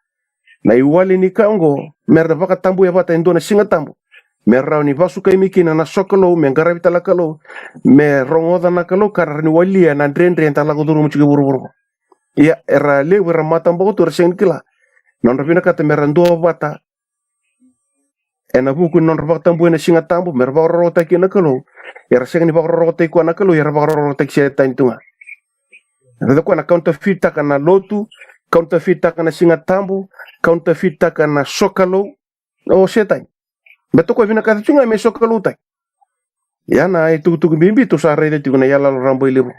na iwali ni kango merda baka tambu ya bata indona singa tambu merra ni basuka imikina na sokolo me ngaravita la Kalou me rongoda na Kalou karar ni wali na drendre entala ko duru muchige buru ya era le wera matambo to resen kila non rabina kata merando bata ena buku non rabak tambu na singa tambu merba rota ki na Kalou era senga ni bakro rota ko na Kalou era bakro rota ki setan tunga reda ko na counterfeit kana lotu counterfeit kana singa tambu counterfeit kana sokalo o setan beto ko vina kata tunga me sokalo tai ya na itu tu bimbi tu sa rede tu na Yaloyalo Rabailevu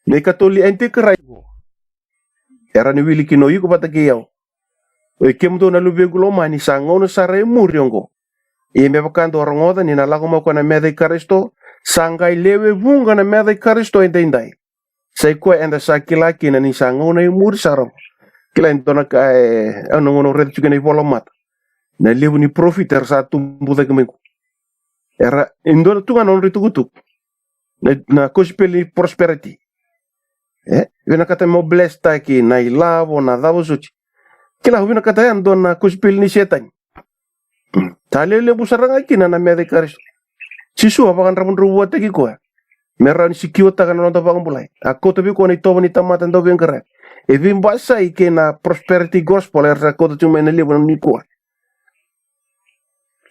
ne katoli ente krai era ni wili kino yuko patake yao o kemdo na lubegulo mani sangono sare muriongo e me bakando rongoda ni na lago mo na mede karisto sangai lewe vunga na mede karisto endai sai ko enda sakila kina ni sangono e mur saro kila entona ka ano ngono red chugene volomat na lewu ni profiter sa tumbu da kemengu era indona tunga non ritugutuk na kospeli prosperity vena kata mo bless taki na ilavo na davo suci kila hubina kata yan don na kuspil ni setan talele busaranga kina na mede karis sisu apakan rabun ruwa teki ko merra ni sikiwa takan non tapang bulai ako tabi ko ni toba ni tamatan do ben kare e vim basa ike na prosperity gospel era ko tu men le bon ni ko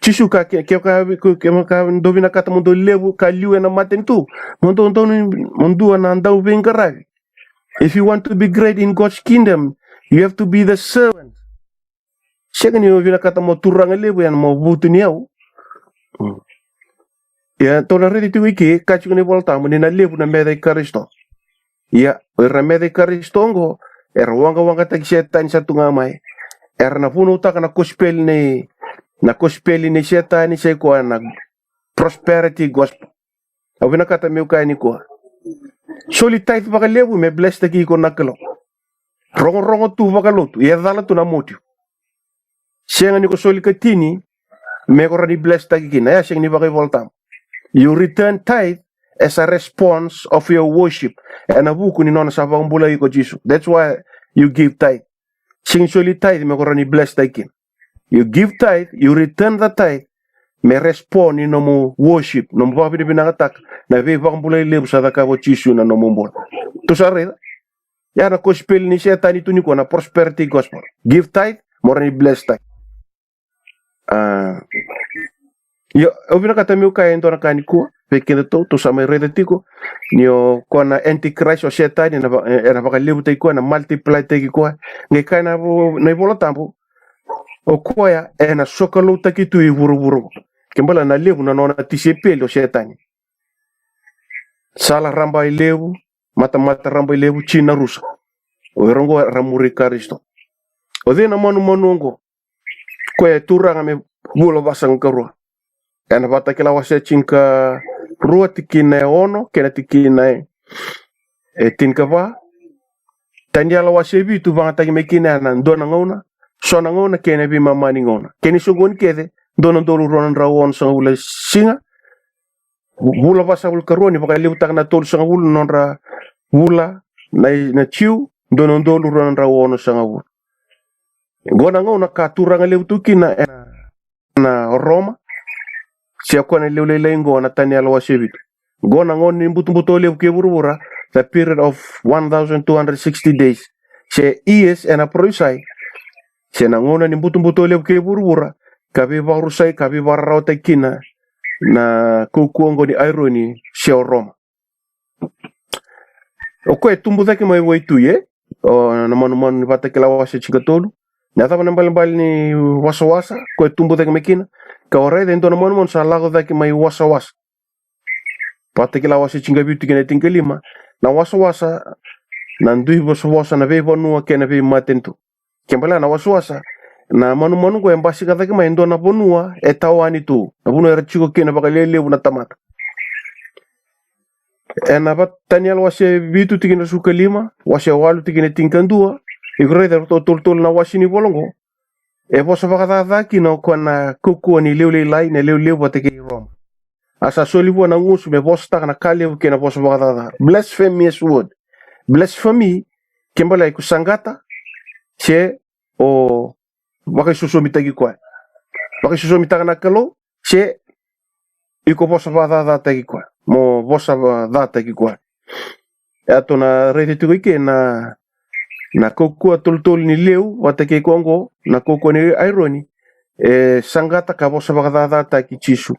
sisu ka ke do bina kata mondo lewu ka liwe na maten tu mondo na ndau ben kare. If you want to be great in God's kingdom, you have to be the servant. Second, you vina kata mo turang lebu yan mo butu niyaw. Ya, tola ready to wiki, kachuk ni volta mo ni na lebu na mede karisto. Ya, era mede karisto ngo, era wanga tag setan sa tungamay. Era na puno ta na gospel ni setan ni say ko na prosperity gospel. Awina kata mi kay ni ko. Soli tait baka lebu me bless taki ko nakalo. Rongo tu baka lotu. Ia dala tu na motiu. Siang ni ko soli katini me ko rani bless taki kina. Ya siang ni baka voltam. You return tithe as a response of your worship. And abuku ni nona sa baka mbula ko Jesus. That's why you give tithe. Singsually tithe me korani bless taikin. You give tithe, you return the tithe, me respond in nomo worship, nomo papi binagatak, na ve vakambulay lebu sa dakawo chisu na nomo mbol. To sarre, yara gospel ni siya ni tuniko na prosperity gospel. Give tithe, morani bless tithe. Yo, obina kata miu kaya ndo na kaniko, pekin to sa may relatiko, niyo ko na antichrist o setan na bakalibu tayo ko na multiply tayo ko, ngay kaya na iVola tampo, o kuya na sokalo takitu iburu-buru. Kembala na lebu na nona tisipelo setan. Sala Rabailevu, mata Rabailevu China rusa. O erongo ramuri karisto. O de na manu kuya turanga me bulo basang karua. Kana Vakatakila wase chinka rua tikina ono kena tikina tinkava tanyala wase bitu Vakatakila mekina na dona ngona sona ngona kena bi mamani ngona keni sugon kede dona dolu ronan rawon sang ula singa bula basa ul karoni bakaliu takna tol sang ul nonra bula na chiu dona dolu ronan rawon sang ul gona ngona katuranga leutukina na Roma siya ko na liulay ngona tanyala wasebit gona ngon ni buto lew ke burura the period of 1260 days siya is and a proisai siya ngona ni buto lew ke burura kabi barusai kabi barraw kina na kukuongo ni irony siya Roma o ko tumbu daki mai waitu ye o na manu Vakatakila wase chingatolu nyata bal ni wasa ko tumbu daki mekina kawarai dentro na mon sa lago daki mai wasa Vakatakila wase chingabitu kena tingkelima na wasa na ndui wasa na ve bonua kena ve matento kembala na wasa na manu ko embasi ka daki mai ndo na bonua etawani tu na bonua rachiko kena bakalele na tamata ena batanial wase bitu tikina sukalima wase walu tikina tingkandua igre da tol na wasini bolongo Vosa Vakatakila no kona kuku ni liuli lai na liuli Vakatakila Roma. Asa solivu na ngusu me Vosa taka na kalevu kena Vosa Vakatakila. Blasphemous word. Blasphemy kembala ikusangata che o wakisusomi tagi kwa. Wakisusomi taka na Kalou che iko Vosa Vakatakila tagi kwa. Mo Vosa Vakatakila tagi kwa. Ato na rete tuko ike na kokua tol ni leu Vakatakila kongo na kokua ni irony sangata ka Vosa Vakatakila taki chisu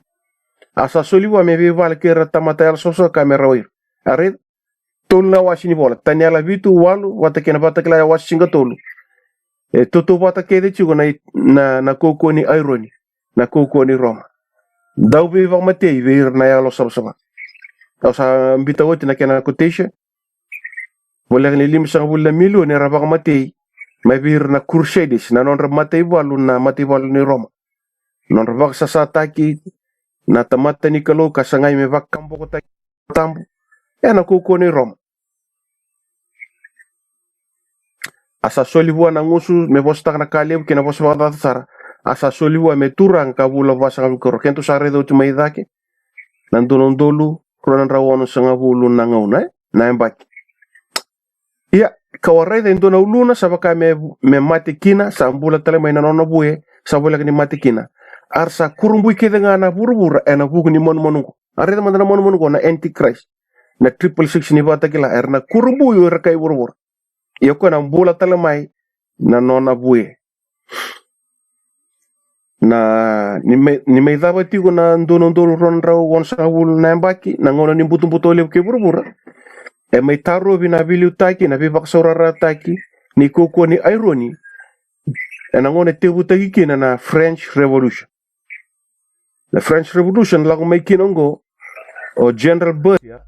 asa soliwa me vala kera tamata ala sosa kamera oir are tol na wasini bola tanyala vitu walu Vakatakila ya wasi singa tolu toto Vakatakila de chigo na kokua ni irony na kokua ni Roma dau be vamatei ve na ya lo sabsaba asa mbita wote na kena quotation wala ni limsang wala milyon ni rabak matei may bir na crusaders na non matei walu ni Roma non rabak sasataki na tamata ni Kalou kasangay me vakambo ko tambo na kuko ni Roma asa soliwa na ngusu me bosta na kalebu kina Vosa Vakatakila asa soliwa me turang kabula Vosa Vakatakila kento sare do tu maidake nandonon dolu ronan rawono sanga bulu na ngauna na embaki iya kawarai dentro na uluna sabaka me matikina sambula tale mai na nona buye sabula ni matikina arsa kurumbu ke dengan na burubura ena buku ni mon are man na mon na antichrist na 666 ni Vakatakila na kurumbu yo rakai burubura iyo ko na bula tale mai na nona buye na ni mai dabati ko na ndono ron raw won sa wul na mbaki na ngona ni butu le ke burubura may taro binabiliw taki na bibaksaurara taki ni kuko ni irony ngone tebu taki kina na French Revolution. The French Revolution lago may kinongo o General Berthier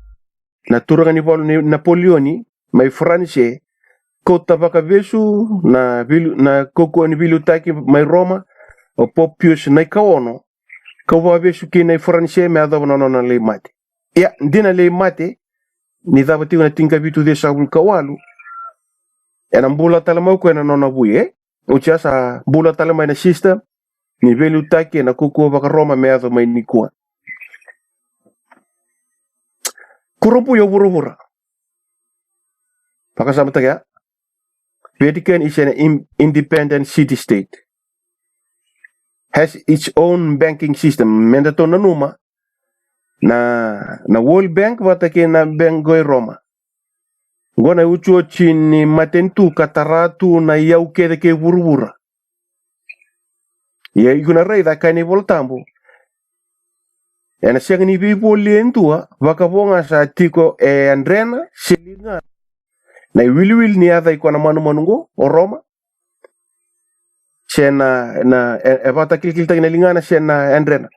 na turangan ni Napoleoni may France kota bakabesu na kuko ni biliw taki may Roma o Popius na ikawono kawabesu kina France may adaw na lay mate. Ya, hindi na lay mate ni dabati na tingka bitu de sabul kawalu en bula talamau ko na nona buye ucha sa bula talamai na system ni velu taki na kuku baka Roma me ado mai nikua kurupu yo burubura pakasama taga Vatican is an independent city-state, has its own banking system. Mendato na numa na World Bank watake na bank goi Roma. Gona uchuo chini matentu kataratu na yau kede ke vurvura. Ya iguna rei da kani voltambo. Ena siang ni bibo lientua wakavonga sa tiko andrena silinga. Na will ni adha iko na manu o Roma. Sena na evata kilkilta ina lingana sena andrena.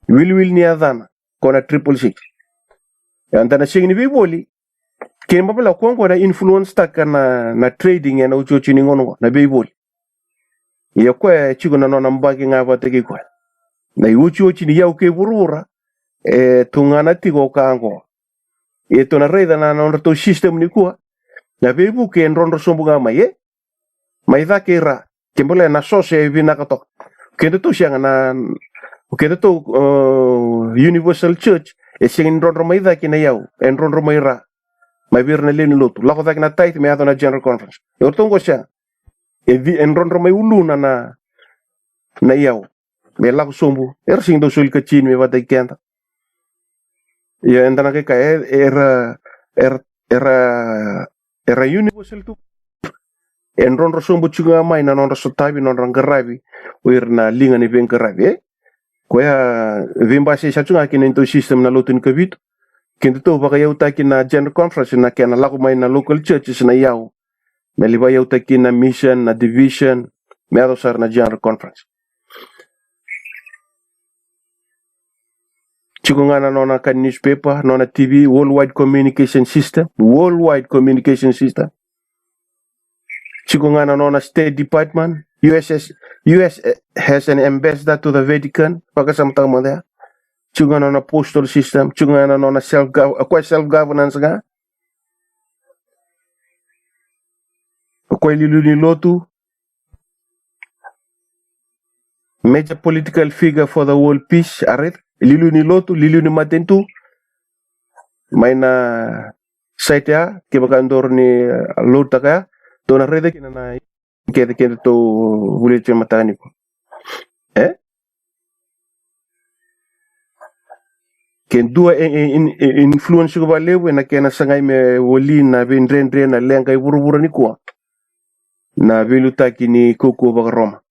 Will ni adhana kona 666. Antana siang ni bibo li. Kini mabala kuango na influence taka na trading ya na ucho chini ngono na bibo. Ya kwa chigo na nona mbaki nga vataki kwa. Na ucho chini ya uke vurura tungana tigo kango. Ito na reida na nona to system ni kuwa. Na bibo ke nrondo sombu nga maye. Maitha ke ra. Kimbole na sose vinakatok. Kendo to siya na kendo to Universal Church siya nrondo maitha kina yau. Nrondo maira. May birna lini lotu. Lako tak na tight may ato na General Conference. Yortongo siya. Enronro may uluna na iyaw. May lako sumbu. Sing do sul kachin may batay kenta. Ya enda na kaya era universal tu. Enronro sumbu chunga may na nonro sotabi nonro ngarabi. Uir na linga ni ben ngarabi. Kaya vimbasi sa chunga kinento system na lotu ni kabito. Kinto to baka yaw taki na General Conference na kaya na lako may na local churches na iyaw. May liba yaw taki na mission, na division, may ato sar na General Conference. Chiko nga na nona ka newspaper, nona TV, Worldwide Communication System. Chiko nga na nona State Department, US has an ambassador to the Vatican, pagkasamtang mo there. Chiko nga na postal system, chiko nga na nona self-governance nga. Akwai lilu ni lotu. Major political figure for the world peace. Aret. Lilu ni lotu. Lilu ni matentu. May na site ya. Kibakandor ni lota kaya. Doon na rede kina na kete to ulit yung matani ko. Ken dua influence ko ba lewe na kena sangay me wali na binren na lengkay buru-buru ni kuwa. Na vilutaki ni kuku baka Roma.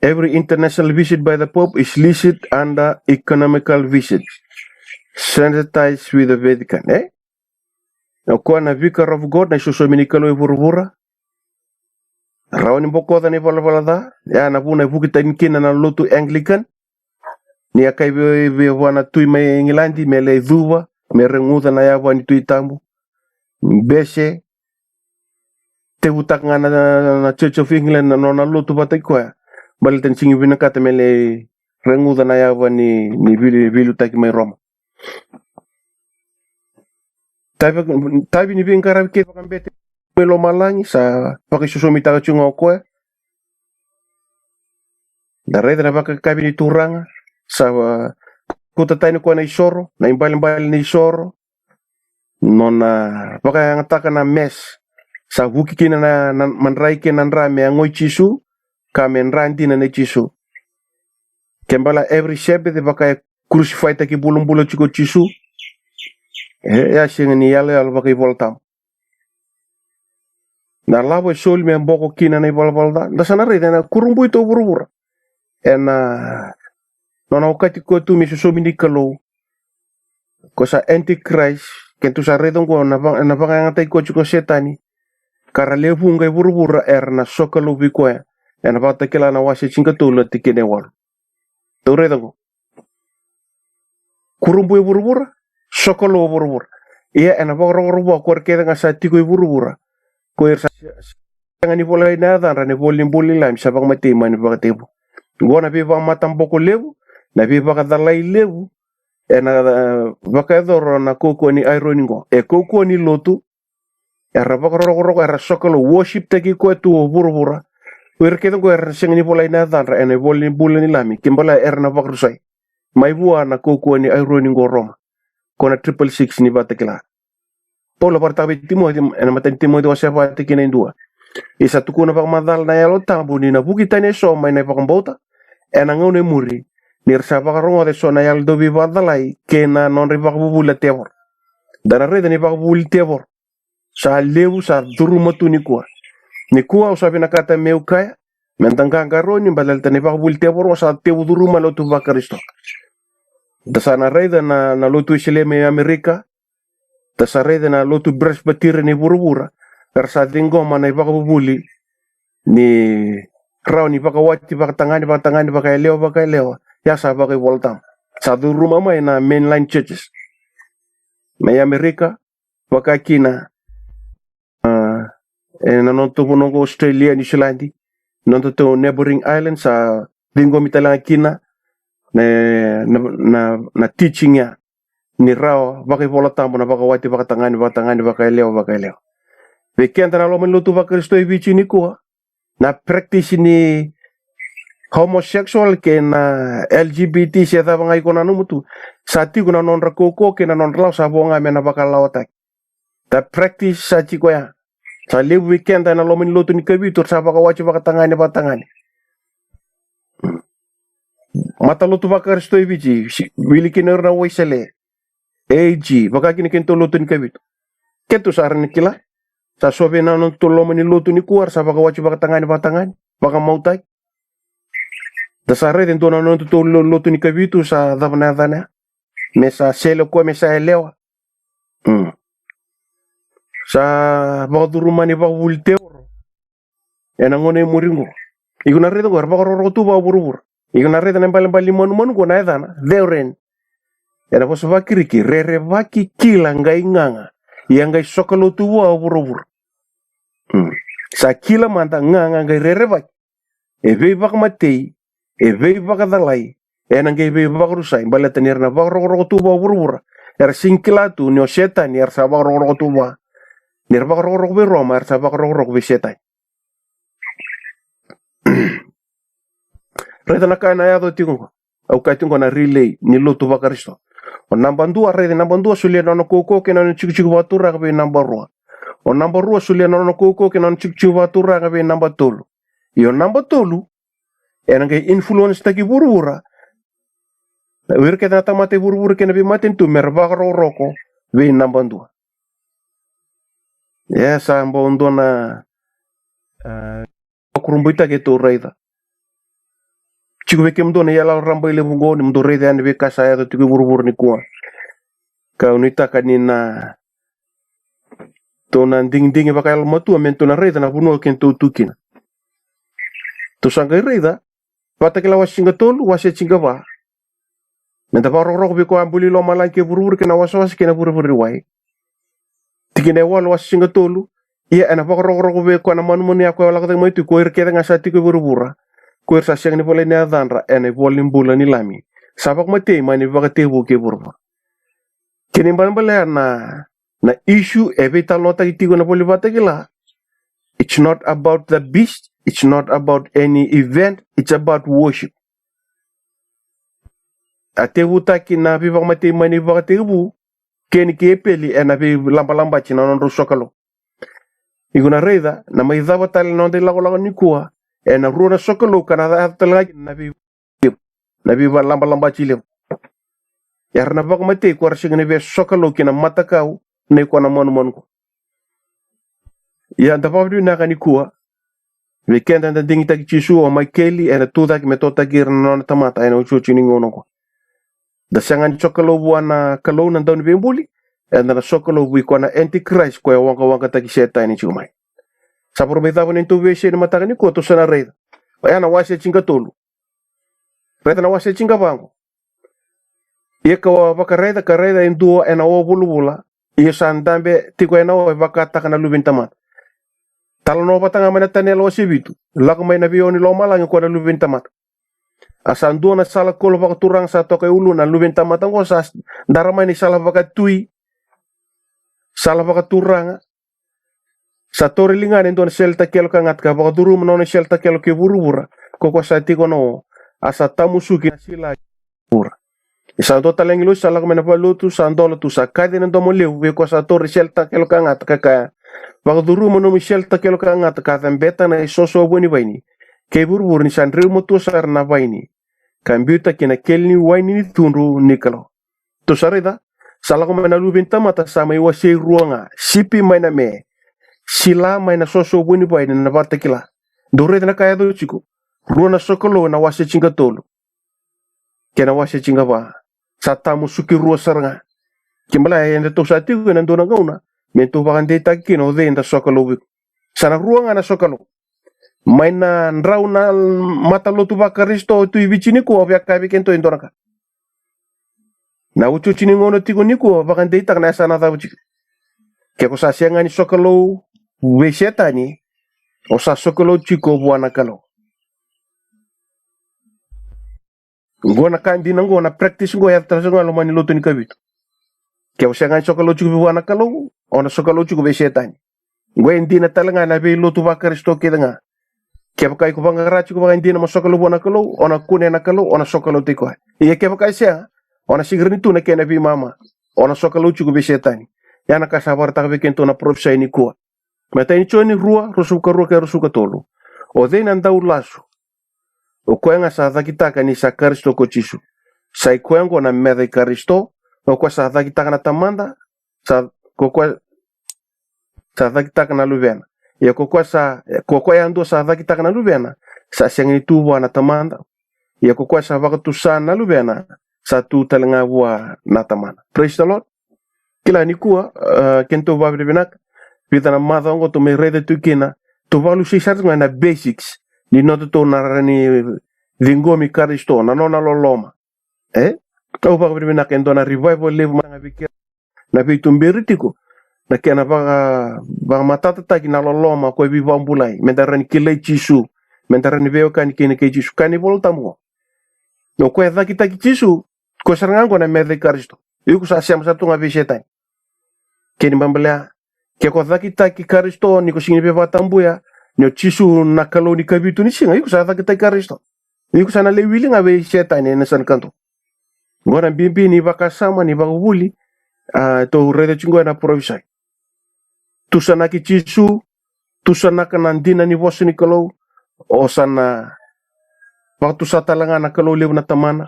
Every international visit by the Pope is listed under economical visit, sensitized with the Vatican. Nakuha na Vicar of God na isusomini Kalou vurvura. Rawan ni bokoda ni vala ya na puna bukita kina na lotu Anglican. Ni akai wana tui may Engilandi me Ledua, me renguda na yawa ni tui tambu. Bese te utak nga na Church of England na nona lotu batay ko ya. Balitan singi binakata mele renguda na yawa ni vilu taki may Roma. Tabi ni bingkarabi kita kambete melo malangi sa pakisusumita ka chunga ko ya. Dareda na baka kabi ni turanga sa kutatay ni ko na isoro, na imbali ni isoro. Nona baka ngataka na mes sa wuki kina na manray kina rame angoy chisu kame nrandi na chisu kembala every shebe de baka crucify taki bulong chiko chisu ya singa ni yalo baka ivoltam na labo sol me mboko kina na ivolda da sana rede na kurumbu ito burubura ena nona wakati ko tu mi susomi ni Kalou ko sa antichrist kento sa redong ko na pangangatay ko chuko setani karalevu ngay burubura na sokalo bikoya na Vakatakila na wasi chingkatula tikine wal to redong ko kurumbu burubura sokalo burubura iya na bagro ko keda nga sa tiko burubura ko sa ngani bolay na dan rane bolim lam sa bang matima ni bakatebo ngona bi bang matamboko levu na bi bakadalay levu na bakadoro na koko ni ironingo koko ni lotu era bakro era sokolo worship tagi ko tu burubura wer kedo ko era singni bolay na dan ene bolim bulani lami kimbala era na bakro sai Mai Vulica na koko ni ironingo Roma kona 666 ni Vakatakila Pola partabi timo ena matan timo do sepa tikina indua. Isa tukuna pak madal na yalo tambu ni na buki tane so mai na pak mbota ena ngone muri nir sa pak rongo de so na yal dobi badalai kena non ri pak bubula tevor. Dana reda ni pak bubul tevor. Sa lewu sa duru matu ni kuwa usabi na kata meu kaya mentangka garoni balal tane pak bubul tevor sa tewu duru malotu bakaristo. Dasana reda na lotu isileme Amerika. Dasareda na lotu bras batire ni buru-bura. Karsa tinggo mana ibaka bubuli ni rau ni baka wati baka tangani baka elewa ya sa baka voltam. Satu rumah mai na mainline churches. Mai Amerika baka kina na nonto punongo Australia New Zealand nonto to neighboring islands sa tinggo mitalang kina na teaching ya ni rao baka voltam na baka wati baka tangani baka elewa. Weekend na lomen lutu ba Kristo ibichi ni kuha na practice ni homosexual ke na LGBT siya ta bangai ko na numutu sati ko na non rakoko ke na non lao sa bonga me na bakal laotak ta practice sa chiko ya sa live weekend na lomen lutu ni kabitur sa baka wachi baka tangani mata lutu ba Kristo ibichi wili kinur na waisele AG baka kinikinto lutu ni kabitur ketu sa aran kila sa sobe na non tolo mani lutu ni kuar sa baka wachi baka tangani baka mautai dasare den tona non tolo lutu ni kabitu sa dana mesa selo ko mesa elewa sa baka durumani baka wulteo ena ngone muringo iguna redo gar baka rotu ba burubur iguna redo nembal manu ko na dana deuren ena boso bakiriki rere baki kila ngai nganga yang ngai sokalo tuwa burubur sa kila manta nganga ngai rere bak ebe bak matei ebe bak dalai ena ngai ebe bak rusai balata nirna bak rogo tuwa burubur er singkila tu nyo setan er sa bak rogo tuwa nir bak rogo be roma er sa bak rogo be setan reda na kana ya do tingo au kai tingo na relay ni lutu bakaristo o nambandua reda nambandua sulia no koko ke no chiku batura be nambarua o number 2 sulia no koko ke non chiku batura be number 3 yo number 3 ena ngai influence tagi burura wir ke tata mate burura ke nabi maten tu merba roko be number 2 ya sambo ndona kurumbuita ke to reda chiku be kem dona Yaloyalo Rabailevu ngoni mdo reda ane be kasaya to tigi burura ni kuwa ka unita kanina tona ding baka el matua mentona reda na buno kento tukina to sanga reda Vakatakila wasinga tolu wase chinga ba menta ba roro be ko ambuli lo malai ke burubur ke na waso ke na burubur wai tikine wal wasinga tolu ia ana ba roro be ko na manu ya ko la ko mai tu ko ir ke nga sa ti ko burubura ko ir sa siang ni pole ne adanra ene bolim bula ni lami sabak mate mani ba te bu ke burubur kini ban bale na issue evita lota itigo na poli Vakatakila. It's not about the beast, it's not about any event, it's about worship. Atewu taki na biwa mate mani Vakatakila keni kepeli ena bi lamba china non sokalo. Iguna reda na mai dava tal non de lago ni kuwa ena runa sokalo kana da na bi lamba chile. Yarna bak mate ko arsingne be sokalo kina matakau ne ko na mon ko ya da pabdu na kani kuwa weekend anda dingi taki chisu o mai keli ena tuda ki metota gir non tamata ena uchu chini ngono ko da sangan sokalo buana Kalou na don bembuli ena na sokalo bu ko na antichrist ko wanga taki setan ni chumai sapor betavo ni to wese ni mataka ni ko to sana reda na wase chinga tolu reda na wase chinga bango ye ko bakareda kareda induo ena o bulubula ye sandambe tiko ena o Vakatakila na lubin tamat talo no batanga mana tanelo sibitu lako mai na bioni lo malang ko na lubin tamat asandu na sala ko lo turang sa to kay ulu na lubin tamat ko sa darama ni sala bakatui sala bakaturanga sa torilingan endo na selta kelo kangat ka bakaduru no na selta kelo ke burubura ko sa tiko no asa tamusuki na sila pura Santo talengilo salak mena palutu sandola tu sakade na domo leu we ko sa torre shelta kelo kanga taka bagduru mono shelta kelo kanga taka beta na isoso boni baini ke burbur ni sandre motu sar na baini kambuta kina kelni waini ni tunru nikalo to sarida salak mena lubin tamata sama iwa sei ruanga sipi maina me sila maina soso boni baini na Vakatakila dore na kaya do chiku ruana sokolo na wase chinga tolo kena wase chinga ba satamu suki rua saranga kimbala yende to sati ko nan dona gauna mento bakande takino de nda sokalo sana ruanga na sokalo maina ndrauna matalo tu bakaristo tu ibichini ko vya kabi kento indoraka na uchu chini ngono tiko niko bakande tak na sana ta uchi ke ko sa senga ni sokalo we setani o sa sokalo chiko buana kalo ngona kandi na ngona practice ngo ya trasonga lo mani lotu ni kabito ke o senga sokalo chiko buana kalo ona sokalo chiko we setani ngwe ndina talanga na be lotu bakaristo kedanga ke bakai ko bangara chiko banga ndina mo sokalo buana kalo ona kune na kalo ona sokalo tiko ye ke bakai sia ona sigirni tu na kena bi mama ona sokalo chiko we setani yana ka sabar ta be kento na profsa ni ko mata ni choni rua rosuka rua ke rosuka tolo o de nan dau laso o koenga sa dakitaka ni sa Kristo ko chisu sai koengo na mede Kristo o kwa sa dakitaka na tamanda sa kokwa sa dakitaka na luvena ya kokwa ya ndo sa dakitaka na luvena sa sengi tu na tamanda ya kokwa sa vakatu sa na luvena sa tu talenga bua na tamanda. Praise the Lord. Kila ni kuwa kento babi binak pita na madongo to me rede tu kina to valu si sartinga na basics ni noto to na ni lingomi Kristo na nona loloma to babi binak endo na revival level manga bikira na bitumberitiko na kena ba matata taki na loloma ko bi bambulai mendarani kile chisu mendarani veo kan kene ke chisu kan voltamo no ko eda kita chisu ko sarango na mede Kristo yuko sa siam sa tunga bisetai keni bambala ke ko kita ki Kristo ni ko singi be batambuya no chisu na Kalou ni kabitu ni singa yuko sa kita Kristo yuko sana le wilinga be setai ne san kanto ngora bimbi ni bakasama ni baguli to rede chingwa na provisai tusana ki chisu tusana kanandina ni Vosa ni Kalou o sana waktu sa talanga na Kalou lew na tamana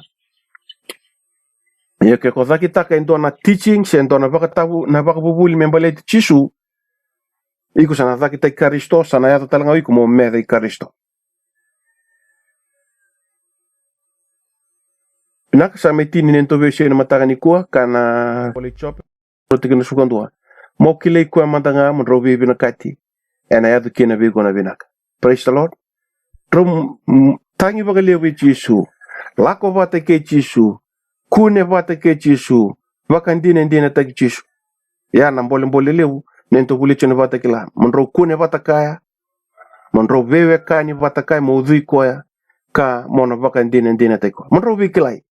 ya ke ko kita ka endo na teaching se endo na bakatabu na bakabubuli membale chisu iko sana kita Kristo sana ya talanga iko mo mede Kristo nak sa metini nento veshe na matagani kuwa kana polichop protikina sukandua mo kile kuwa matanga mo robi binakati ena ya kina be gona binaka. Praise the Lord. Trum tangi bagalewe chisu lako vata ke chisu kune vata ke chisu vakandine ndine tak chisu ya na mbole lewu nento bulichene Vakatakila monro kune vatakaya monro vewe kani vatakaya mo dhui koya ka mona vakandine ndine tako monro vikilai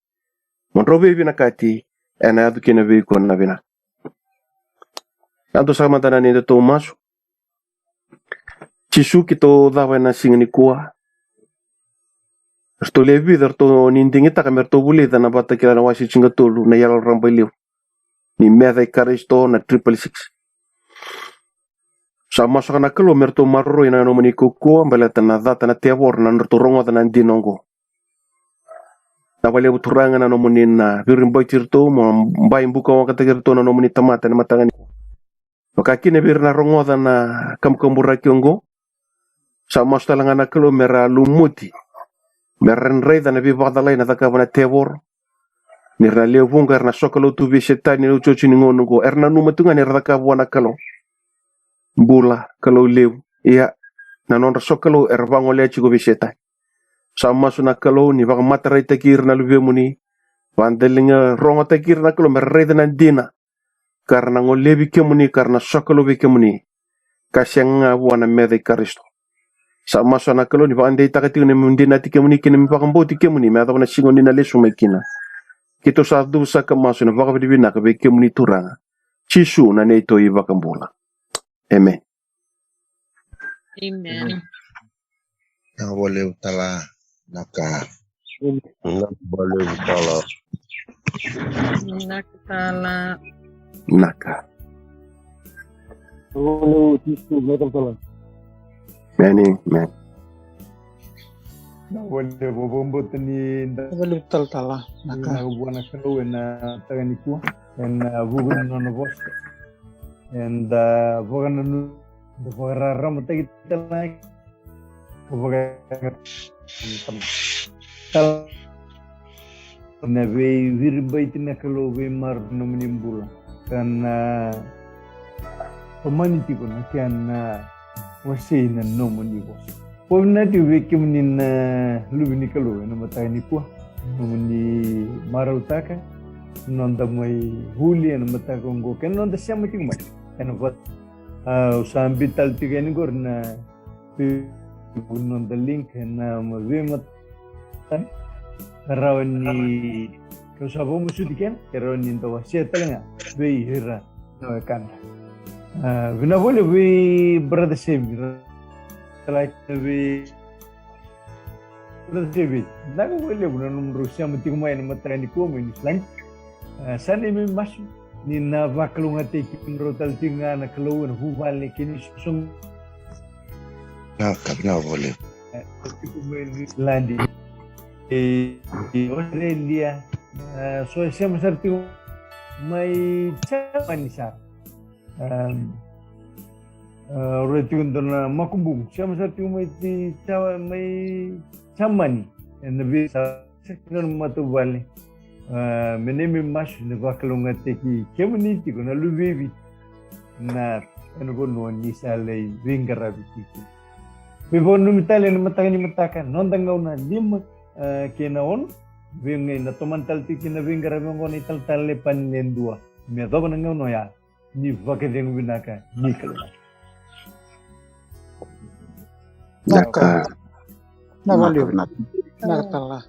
monro vewe nakati ena adu kina vewe kona vina ando sama tana nende to masu chisu kito dawa na singani kuwa sto levi to nindingita kamer to bulida na Vakatakila na wasi chinga tolu na Yaloyalo Rabailevu ni mede Kristo na 666 sa masuk na Kalou merto marro ina no mani kuku balata na data na tebor na nrto rongo na ndinongo na wale buturanga na no mani na birin boitirto mo mbai mbuka Vakatakila na no mani tamata na matangani makakine birna rongo na kamkambura kiongo sa mastalanga na Kalou mera lumuti meren reda na bi badalai na takabana tebor ni na levunga na sokalo tu bisetani no chochi ni ngongo erna numatunga ni radakabwana Kalou bula Kalou lew iya na non sokalo erbango le chigo biseta sama suna Kalou ni baka matarai takir na luve muni vandelinga rongo takir na Kalou merreda na dina karena ngolebi kemuni karena sokalo be kemuni kasyanga wana mede Kristo sama suna Kalou ni baka ndei takati ne mundina tikemuni kene baka mboti kemuni me adona singo ni na lesu mekina kito sa du sa kamasu na baka bidina ka be kemuni turanga chisu na neito i baka mbula. Amen. Amen. Boleh utala naka. Boleh utala. Nakatala. Naka. Hello, Tisu, Vakatakila. Many. Na wale wabombote ni Valutaltala. Naka. na buwana Kalou na taganikuwa and vugun no Vosa and vogana no vogara ramata kitala voga tal na ve virbait na Kalou ve mar no mnimbula kan humanity ko na kan wasi na no mnibo Pona di wekim nin lubini Kalou na matagnikwa Muni marutaka nonda mai huli na matakongo ken nonda siama tingma ken vat usambi taltiga ni gorna nonda link na mavemat rawani kusabo musudiken rawani ndo siatalanga be hira no kan vina vole we brother same like we David, naga wale buna numero siya matigma yan matagani ko mo ni slang. Sana may mas ni na vakalung ate kinro taltinga na Kalou na hubal ni kini sung. Na wale. Landi. Australia. So siya masarti may chaman siya. Retikun na makubung siya masarti may Chamani and the visa second matubali. Menemi mash ne vakalunga teki community kuna lubevi na go no ni sale vingara bitiki. Before numitale na matagani mataka nondangaw na lim kinaon vingi na tomantal tiki na vingara vingo ni taltal Lepani Ledua. Me doba nangaw no ya ni vakadeng binaka ni Kalou. Naka. Na valeu. Nakatala.